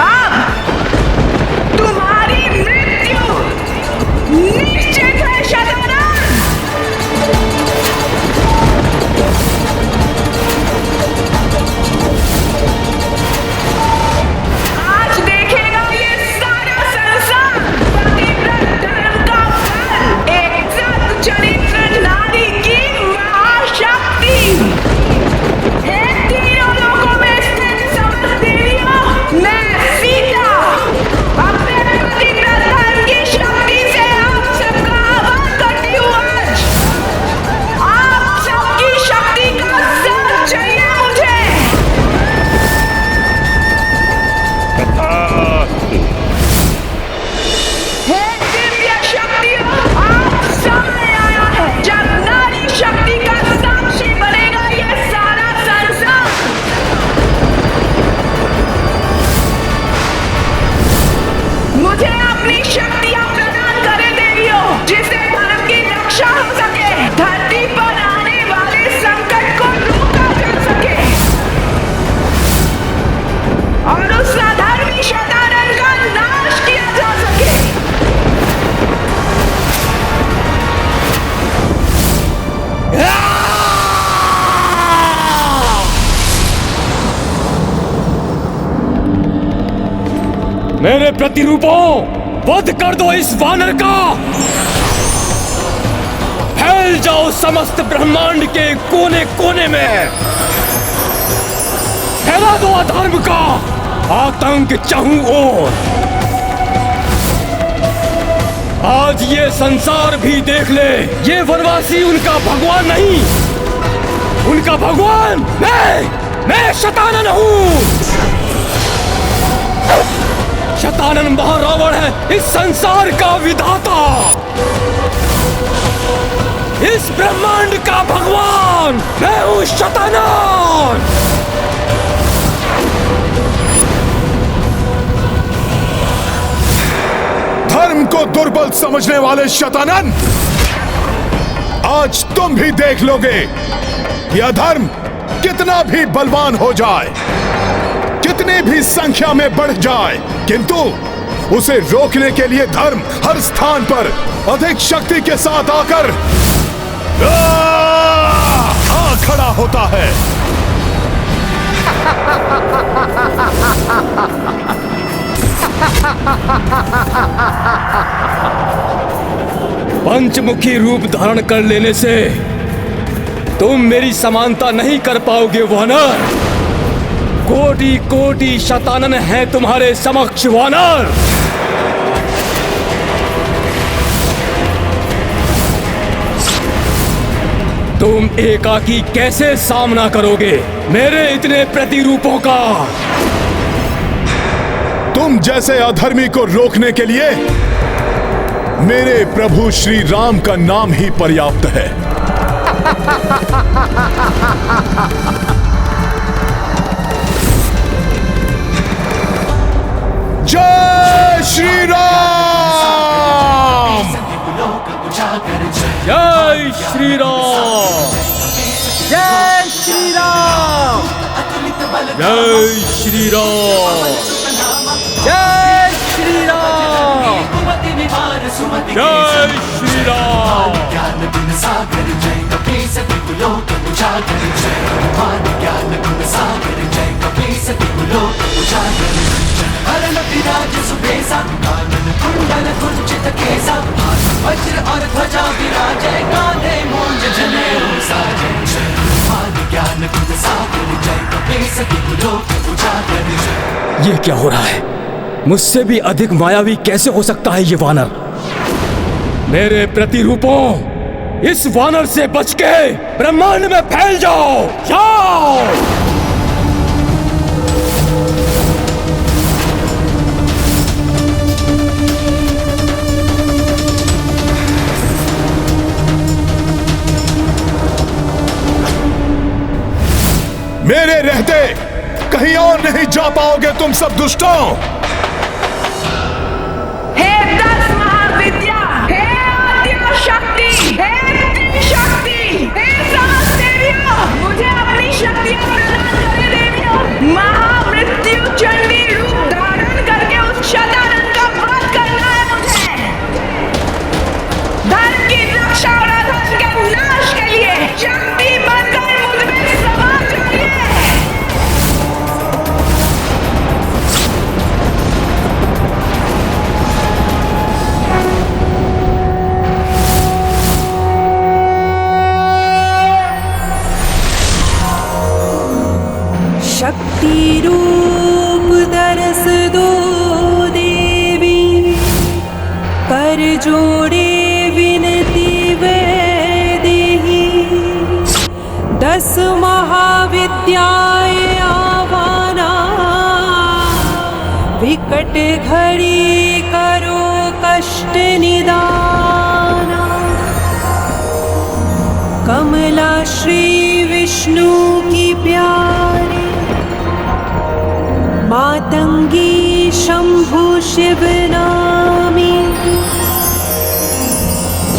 अब तुम्हारी मृत्यु निश्चित है शतानन। आज देखेगा ये सारा संसार पतिव्रत धर्म का फल, एक सत चरित्र नारी की महाशक्ति। हे तीनों लोकों में स्थित समस्त देवियों, मैं सीता अपने पतिव्रत धर्म की शक्ति से आप सबका आह्वान करती हूँ। आज आप सबकी शक्ति का साथ चाहिए मुझे। हे दिव्य शक्तियों, आज समय आया है जब नारी शक्ति का साक्षी बनेगा ये सारा संसार। मुझे अपनी शक्तियां प्रदान करें देवियों, जिससे धर्म की रक्षा हो सके, धरती पर आने वाले संकट को रोका जा सके, और उस अधर्मी शतानन का नाश किया जा सके। मेरे प्रतिरूपों, वध कर दो इस वानर का। फैल जाओ समस्त ब्रह्मांड के कोने कोने में। फैला दो अधर्म का आतंक चाहूं ओर। आज ये संसार भी देख ले, ये वनवासी उनका भगवान नहीं, उनका भगवान मैं शतानन हूँ। शतानन महारावण है इस संसार का विधाता, इस ब्रह्मांड का भगवान। मैं हूँ शतानन। धर्म को दुर्बल समझने वाले शतानन, आज तुम भी देख लोगे कि अधर्म कितना भी बलवान हो जाए, कितनी भी संख्या में बढ़ जाए, किंतु उसे रोकने के लिए धर्म हर स्थान पर अधिक शक्ति के साथ आकर आ खड़ा होता है। पंचमुखी रूप धारण कर लेने से तुम मेरी समानता नहीं कर पाओगे वानर। कोटि कोटि शतानन है तुम्हारे समक्ष वानर। तुम एकाकी कैसे सामना करोगे मेरे इतने प्रतिरूपों का? तुम जैसे अधर्मी को रोकने के लिए मेरे प्रभु श्री राम का नाम ही पर्याप्त है। जय श्री राम! जय श्री राम! जय श्री राम! जय श्री राम! जय श्री राम! जय श्री राम! ज्ञान गुण सागर जय कपीस कुलोक उजागर जय हनुमान। ज्ञान गुण सागर जय कपीस कुलोक उजागर हरण विराज सुबेसा कानन कुंडल कुंचित केसा वज्र और ध्वजा विराजय कांधे मूंज जनेऊ साजय जय हनुमान। ज्ञान गुण सागर जय कपीस कुलोक उजागर जय। ये क्या हो रहा है? मुझसे भी अधिक मायावी कैसे हो सकता है ये वानर? मेरे प्रतिरूपों, इस वानर से बच के ब्रह्मांड में फैल जाओ। जाओ! मेरे रहते कहीं और नहीं जा पाओगे तुम सब दुष्टों। हे 10 महाविद्या, हे आद्य शक्ति, हे शक्ति, हे समस्त देवियों, मुझे अपनी शक्तियां प्रदान करे देवियों। महामृत्यु चंडी रूप धारण करके उस शतानन का वध करना है मुझे। धर्म की रक्षा और अधर्म के नाश के लिए शक्ति बनकर मुझ में समा जाइए। शक्ति रूप दरस दो देवी, कर जोड़े विनती वैदेही। 10 महाविद्याएं आवाना, विकट घड़ी करो कष्ट निदाना। कमला श्री विष्णु की प्यारी, मातंगी शंभु शिव नामी।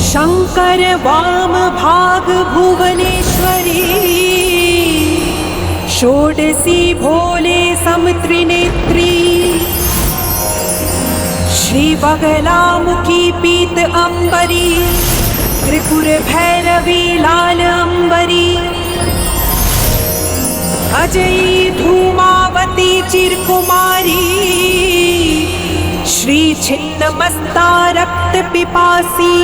शंकर वाम भाग भुवनेश्वरी, षोडशी भोले समत्रिनेत्री। श्री बगलामुखी पीत अंबरी, त्रिपुर भैरवी लाल अंबरी। अजयी धूमावती चिरकुमारी, श्री छिन्नमस्ता रक्त पिपासी।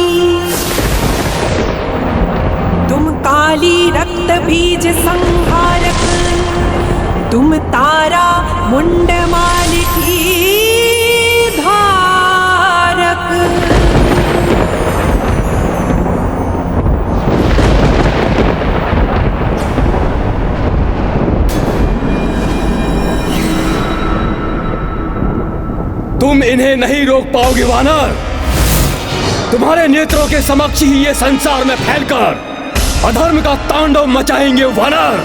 तुम काली रक्त बीज संहारक, तुम तारा मुंड माल की धारक। तुम इन्हें नहीं रोक पाओगे वानर। तुम्हारे नेत्रों के समक्ष ही ये संसार में फैलकर अधर्म का तांडव मचाएंगे वानर।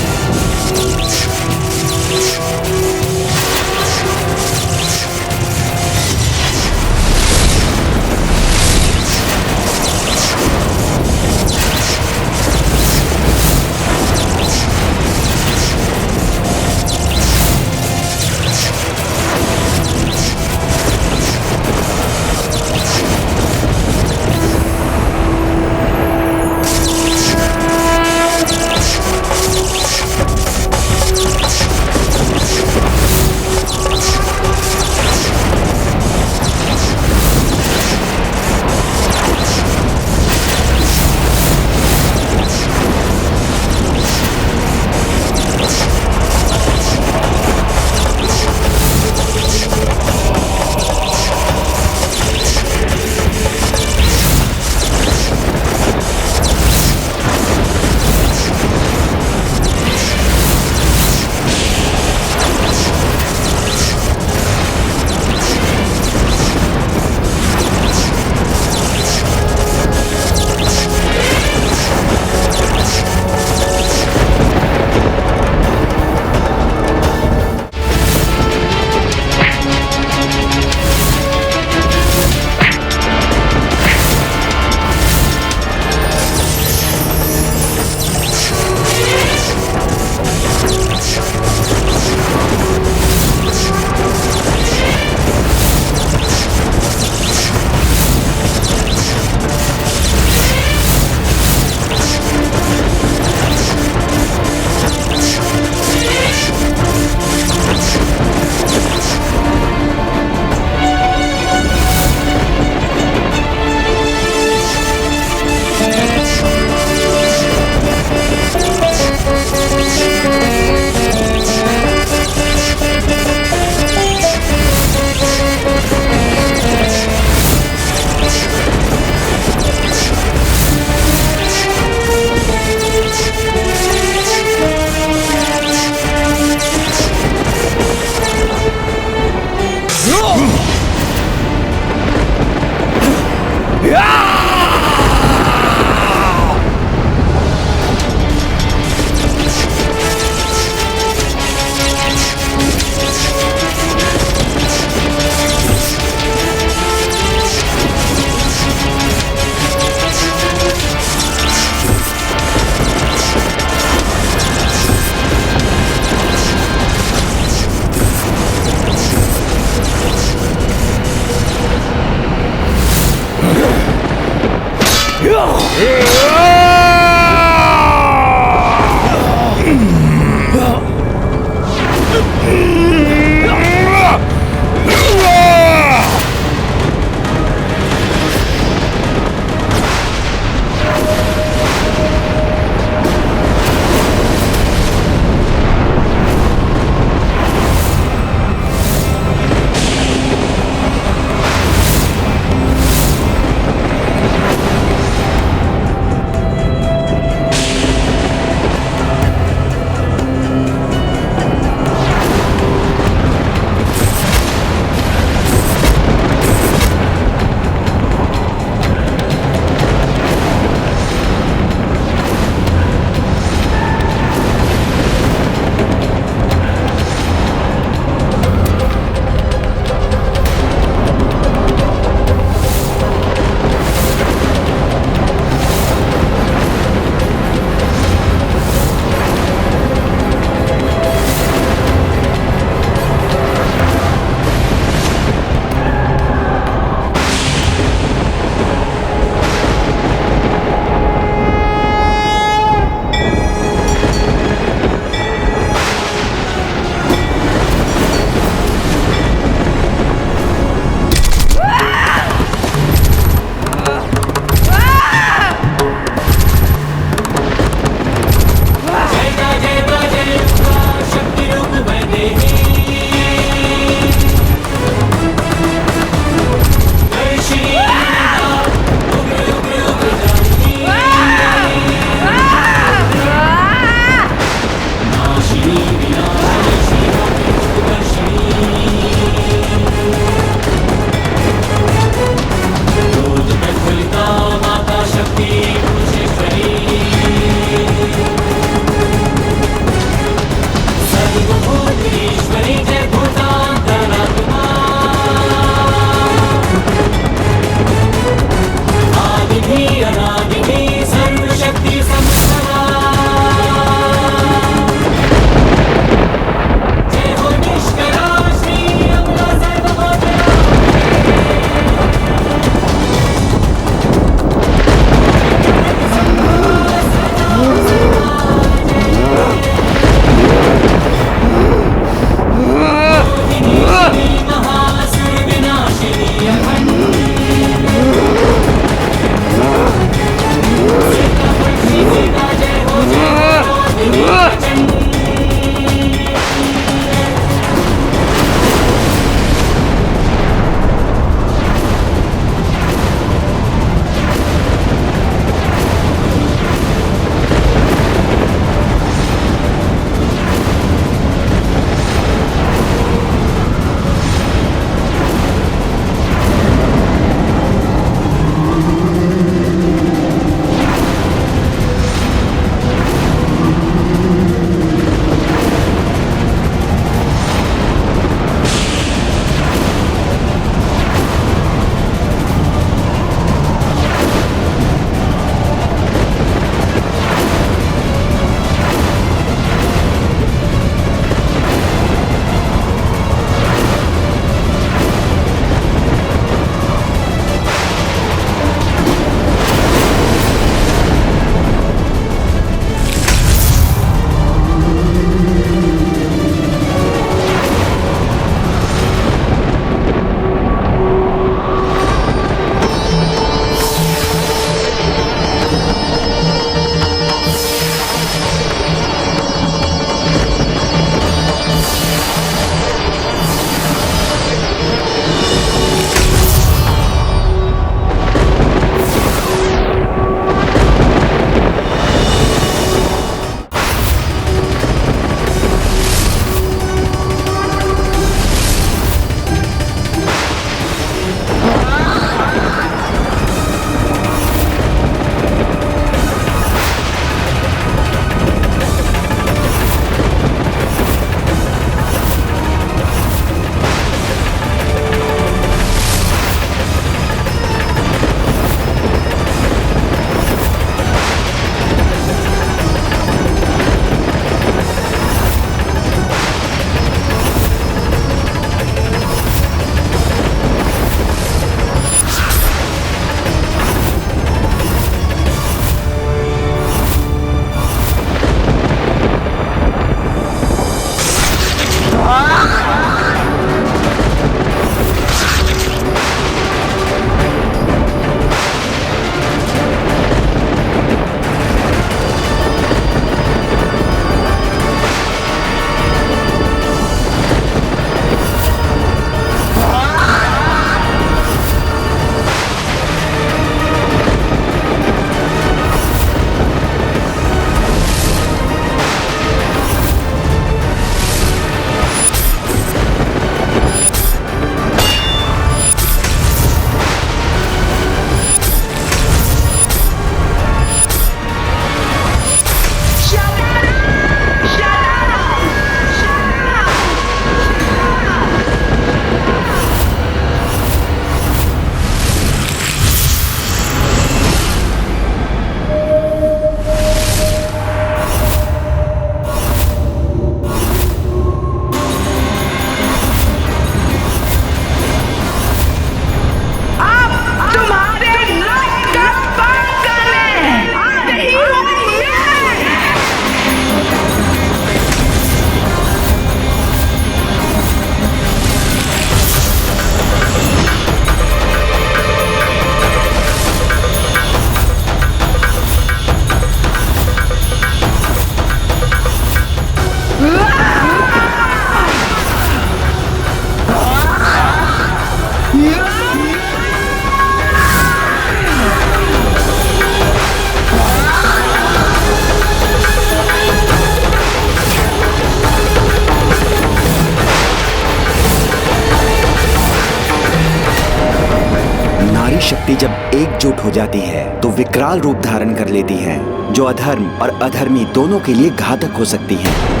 शक्ति जब एकजुट हो जाती है तो विकराल रूप धारण कर लेती है, जो अधर्म और अधर्मी दोनों के लिए घातक हो सकती है।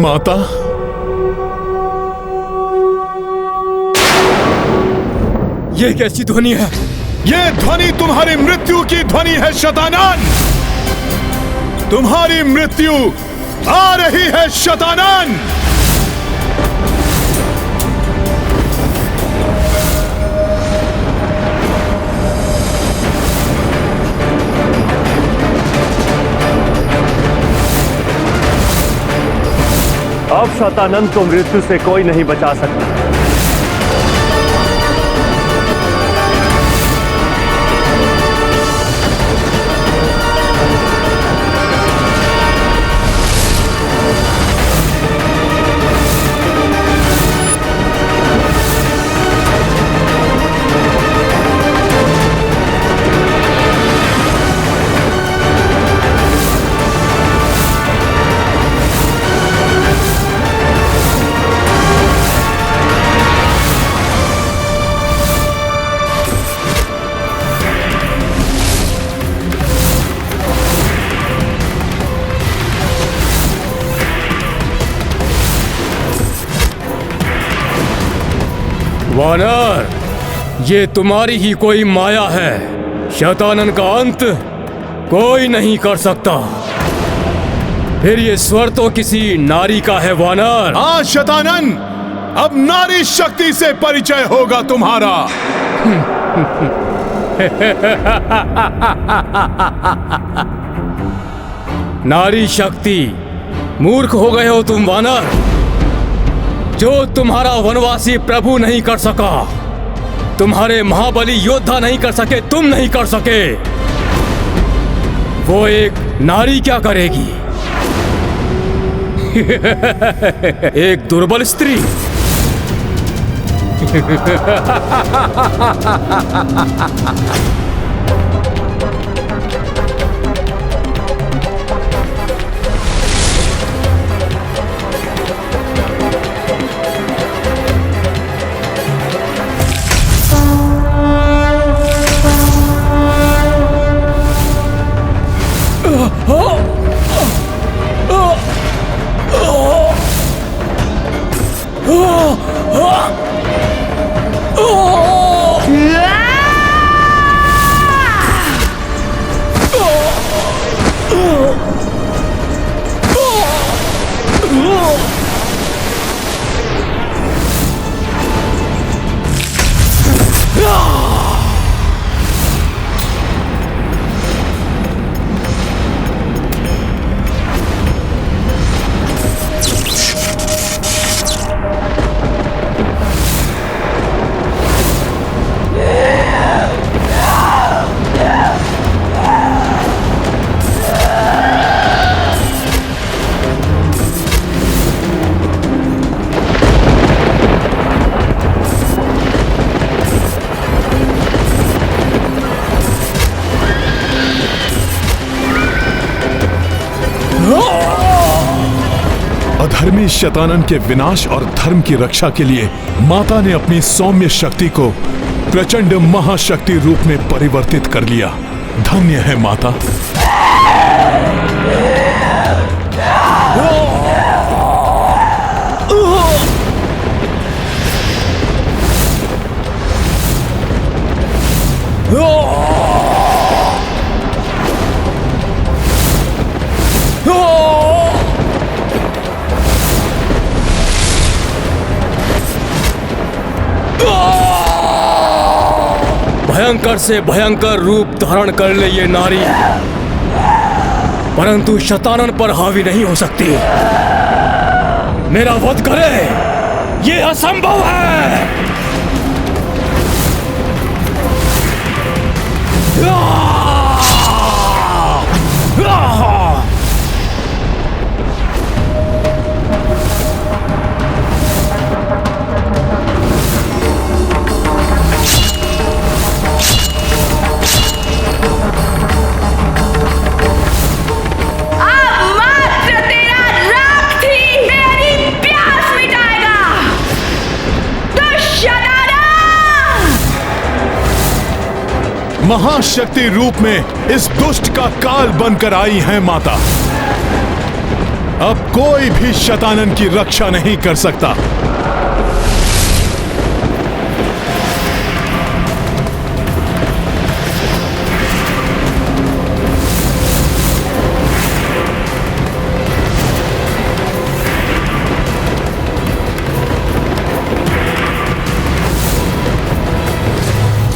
माता, ये कैसी ध्वनि है? ये ध्वनि तुम्हारी मृत्यु की ध्वनि है शतानन। तुम्हारी मृत्यु आ रही है शतानन। अब शतानंद को मृत्यु से कोई नहीं बचा सकता। वानर, ये तुम्हारी ही कोई माया है। शतानन का अंत कोई नहीं कर सकता। फिर ये स्वर तो किसी नारी का है वानर। हाँ शतानन, अब नारी शक्ति से परिचय होगा तुम्हारा। नारी शक्ति? मूर्ख हो गए हो तुम वानर। जो तुम्हारा वनवासी प्रभु नहीं कर सका, तुम्हारे महाबली योद्धा नहीं कर सके, तुम नहीं कर सके, वो एक नारी क्या करेगी? एक दुर्बल स्त्री। अधर्मी शतानन के विनाश और धर्म की रक्षा के लिए माता ने अपनी सौम्य शक्ति को प्रचंड महाशक्ति रूप में परिवर्तित कर लिया। धन्य है माता। भयंकर से भयंकर रूप धारण कर ले ये नारी, परंतु शतानन पर हावी नहीं हो सकती। मेरा वध करे, ये असंभव है। महाशक्ति रूप में इस दुष्ट का काल बनकर आई हैं माता। अब कोई भी शतानन की रक्षा नहीं कर सकता।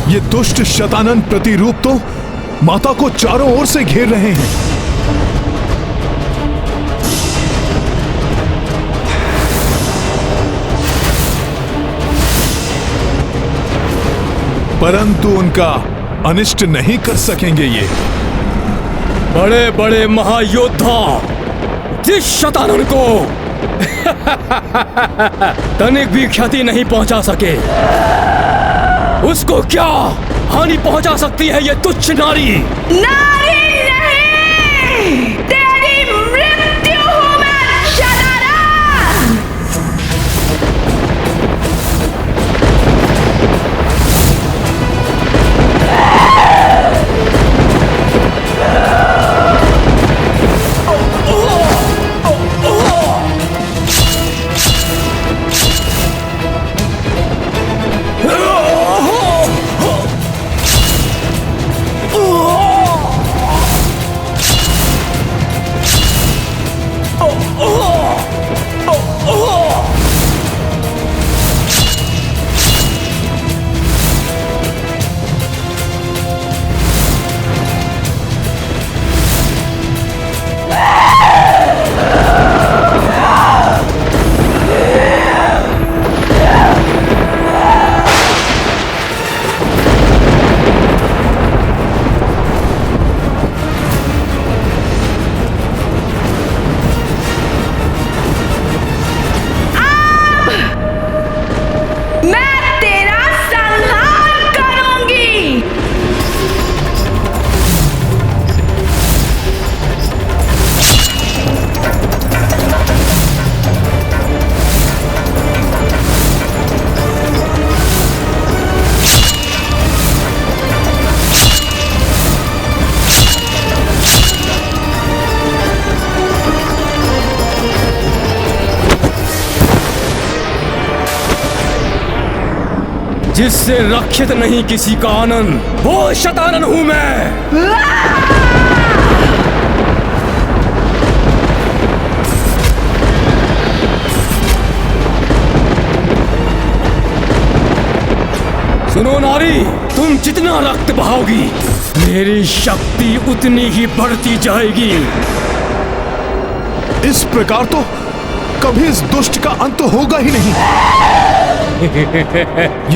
ये दुष्ट शतानन प्रतिरूप तो माता को चारों ओर से घेर रहे हैं। परंतु उनका अनिष्ट नहीं कर सकेंगे ये बड़े बड़े महायोद्धा जिस शतानन को तनिक भी क्षति नहीं पहुंचा सके, उसको क्या हानि पहुंचा सकती है ये तुच्छ नारी? नारी नहीं, तेरी मृत्यु हूं मैं शतानन। जिससे रक्षित नहीं किसी का आनंद, वो शतानन हूं मैं। सुनो नारी, तुम जितना रक्त बहाओगी, मेरी शक्ति उतनी ही बढ़ती जाएगी। इस प्रकार तो कभी इस दुष्ट का अंत होगा ही नहीं।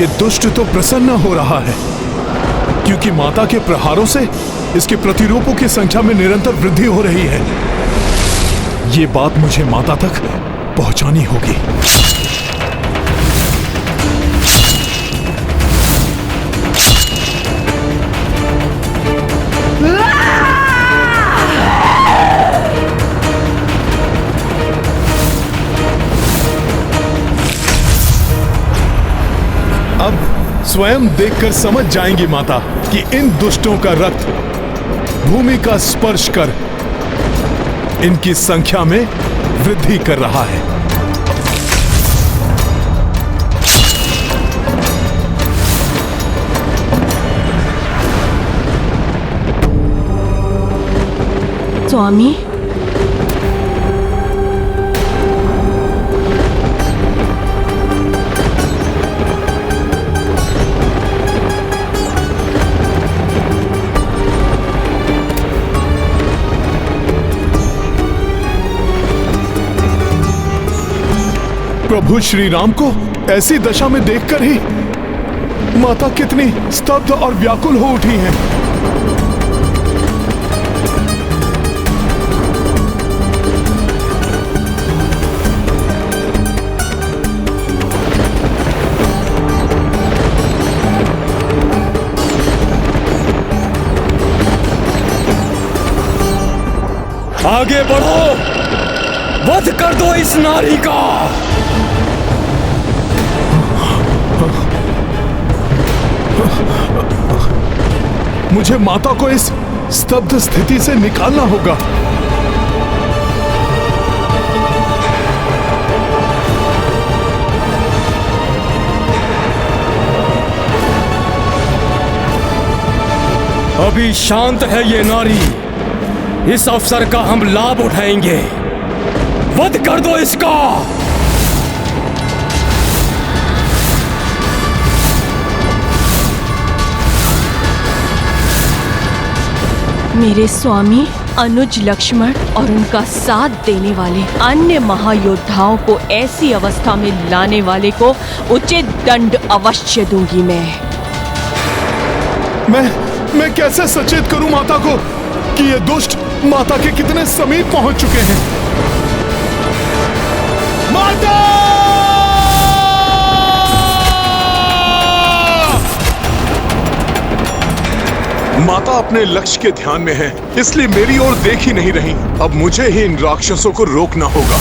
ये दुष्ट तो प्रसन्न हो रहा है, क्योंकि माता के प्रहारों से इसके प्रतिरूपों की संख्या में निरंतर वृद्धि हो रही है। ये बात मुझे माता तक पहुंचानी होगी। अब स्वयं देखकर समझ जाएंगी माता कि इन दुष्टों का रक्त भूमि का स्पर्श कर इनकी संख्या में वृद्धि कर रहा है। स्वामी, प्रभु श्री राम को ऐसी दशा में देखकर ही माता कितनी स्तब्ध और व्याकुल हो उठी हैं। आगे बढ़ो, वध कर दो इस नारी का। मुझे माता को इस स्तब्ध स्थिति से निकालना होगा। अभी शांत है ये नारी, इस अवसर का हम लाभ उठाएंगे। वध कर दो इसका। मेरे स्वामी अनुज लक्ष्मण और उनका साथ देने वाले अन्य महायोद्धाओं को ऐसी अवस्था में लाने वाले को उचित दंड अवश्य दूंगी मैं कैसे सचेत करूं माता को कि ये दुष्ट माता के कितने समीप पहुंच चुके हैं। माता! माता अपने लक्ष्य के ध्यान में है, इसलिए मेरी ओर देख ही नहीं रही। अब मुझे ही इन राक्षसों को रोकना होगा।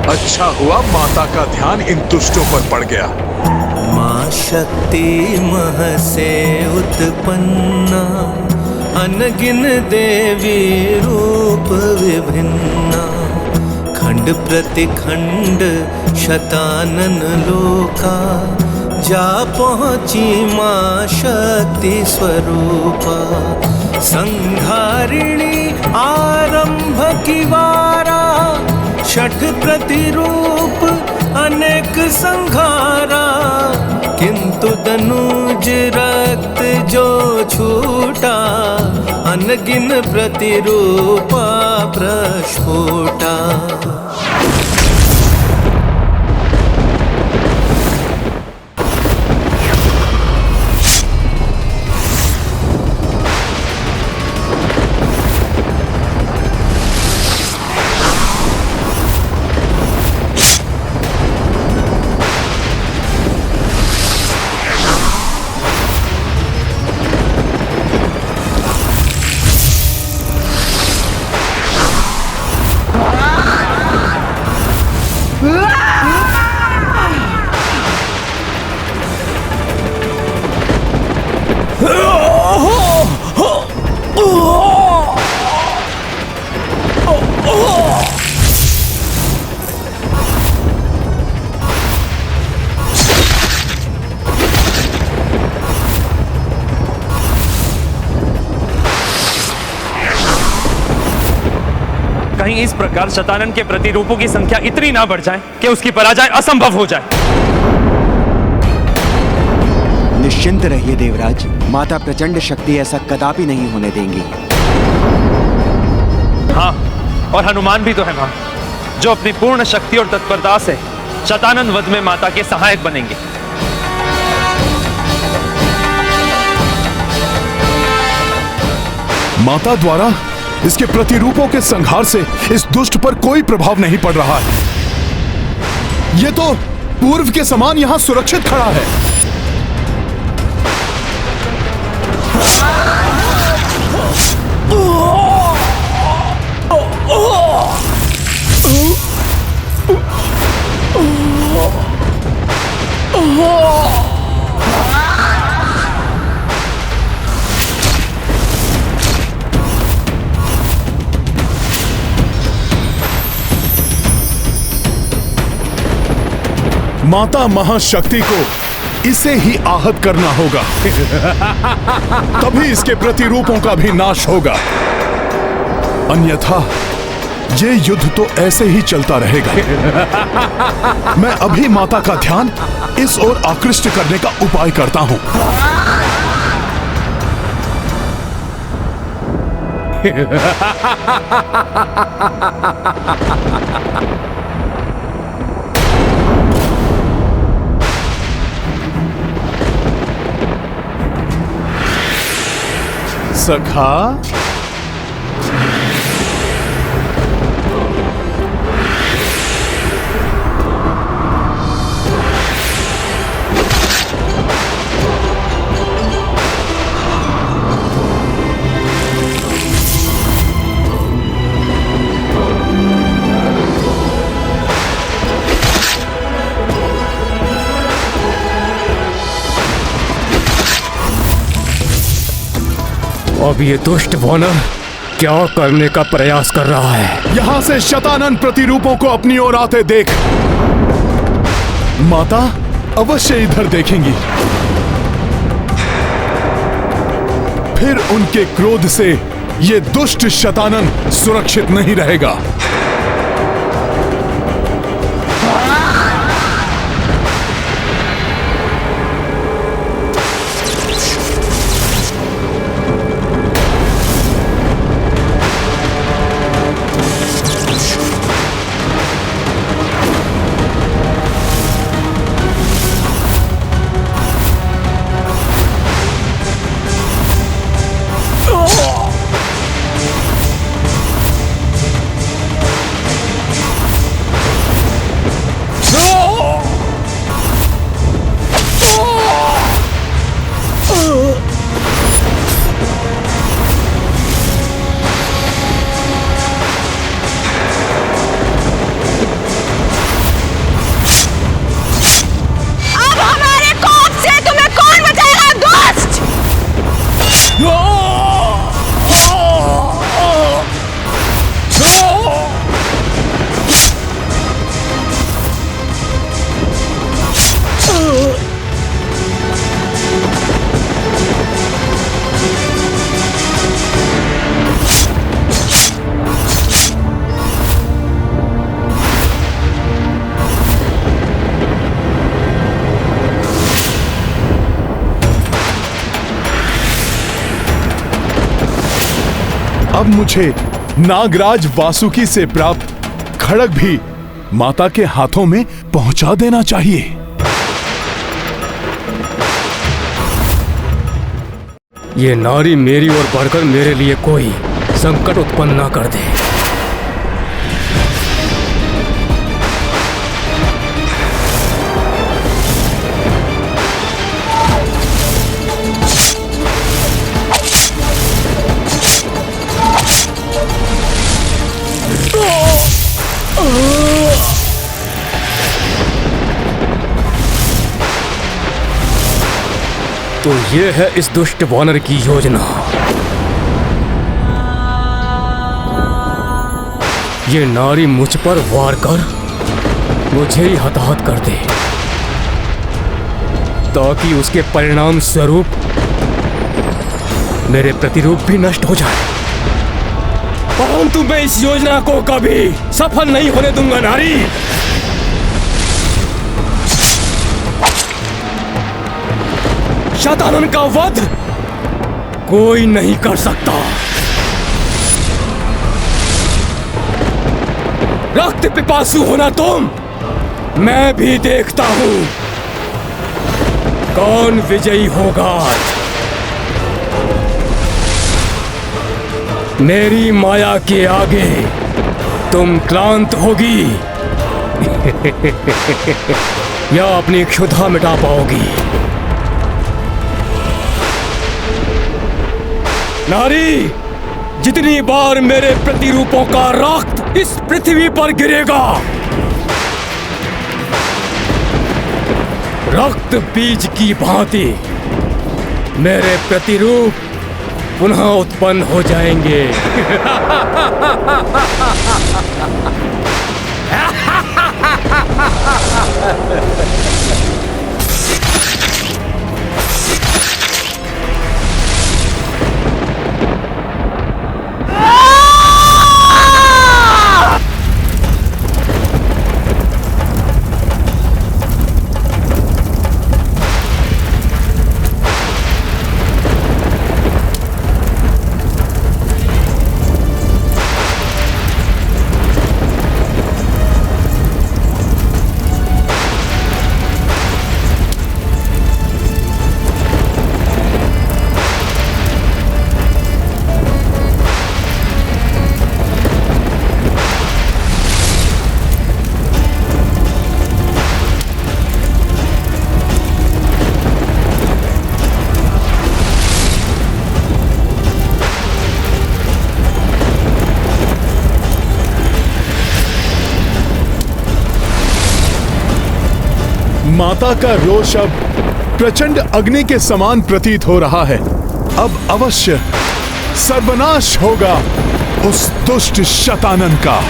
अच्छा हुआ माता का ध्यान इन दुष्टों पर पड़ गया। मां शक्ति मह से उत्पन्ना, अनगिन देवी रूप विभिन्ना, खंड प्रतिखंड शतानन लोका, जा पहुंची मां शक्ति स्वरूपा, संहारिणी आरंभ की वारा, छठ प्रतिरूप अनेक संघारा, किंतु दनुज रक्त जो छूटा, अनगिन प्रतिरूपा प्रस्फुटा। कहीं इस प्रकार शतानन के प्रतिरूपों की संख्या इतनी ना बढ़ जाए कि उसकी पराजय असंभव हो जाए। निश्चिंत रहिए देवराज, माता प्रचंड शक्ति ऐसा कदापि नहीं होने देंगी। हाँ, और हनुमान भी तो है मां, जो अपनी पूर्ण शक्ति और तत्परता से शतानन वध में माता के सहायक बनेंगे। माता द्वारा इसके प्रतिरूपों के संहार से इस दुष्ट पर कोई प्रभाव नहीं पड़ रहा है। ये तो पूर्व के समान यहां सुरक्षित खड़ा है। माता महाशक्ति को इसे ही आहत करना होगा। तभी इसके प्रतिरूपों का भी नाश होगा, अन्यथा ये युद्ध तो ऐसे ही चलता रहेगा। मैं अभी माता का ध्यान इस ओर आकृष्ट करने का उपाय करता हूं। सखा, अब ये दुष्ट वानर क्या करने का प्रयास कर रहा है? यहां से शतानन प्रतिरूपों को अपनी ओर आते देख माता अवश्य इधर देखेंगी। फिर उनके क्रोध से ये दुष्ट शतानन सुरक्षित नहीं रहेगा। अब मुझे नागराज वासुकी से प्राप्त खड्ग भी माता के हाथों में पहुंचा देना चाहिए। ये नारी मेरी ओर बढ़कर मेरे लिए कोई संकट उत्पन्न ना कर दे। तो ये है इस दुष्ट वानर की योजना। ये नारी मुझ पर वार कर मुझे ही हताहत कर दे, ताकि उसके परिणाम स्वरूप मेरे प्रतिरूप भी नष्ट हो जाए। परंतु मैं इस योजना को कभी सफल नहीं होने दूंगा नारी। शतानन का वध कोई नहीं कर सकता। रक्त पिपासु होना तुम, मैं भी देखता हूं कौन विजयी होगा। मेरी माया के आगे तुम क्लांत होगी या अपनी क्षुधा मिटा पाओगी। नारी, जितनी बार मेरे प्रतिरूपों का रक्त इस पृथ्वी पर गिरेगा, रक्त बीज की भांति मेरे प्रतिरूप पुनः उत्पन्न हो जाएंगे। माता का रोष अब प्रचंड अग्नि के समान प्रतीत हो रहा है। अब अवश्य सर्वनाश होगा उस दुष्ट शतानन का।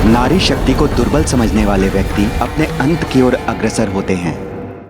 नारी शक्ति को दुर्बल समझने वाले व्यक्ति अपने अंत की ओर अग्रसर होते हैं।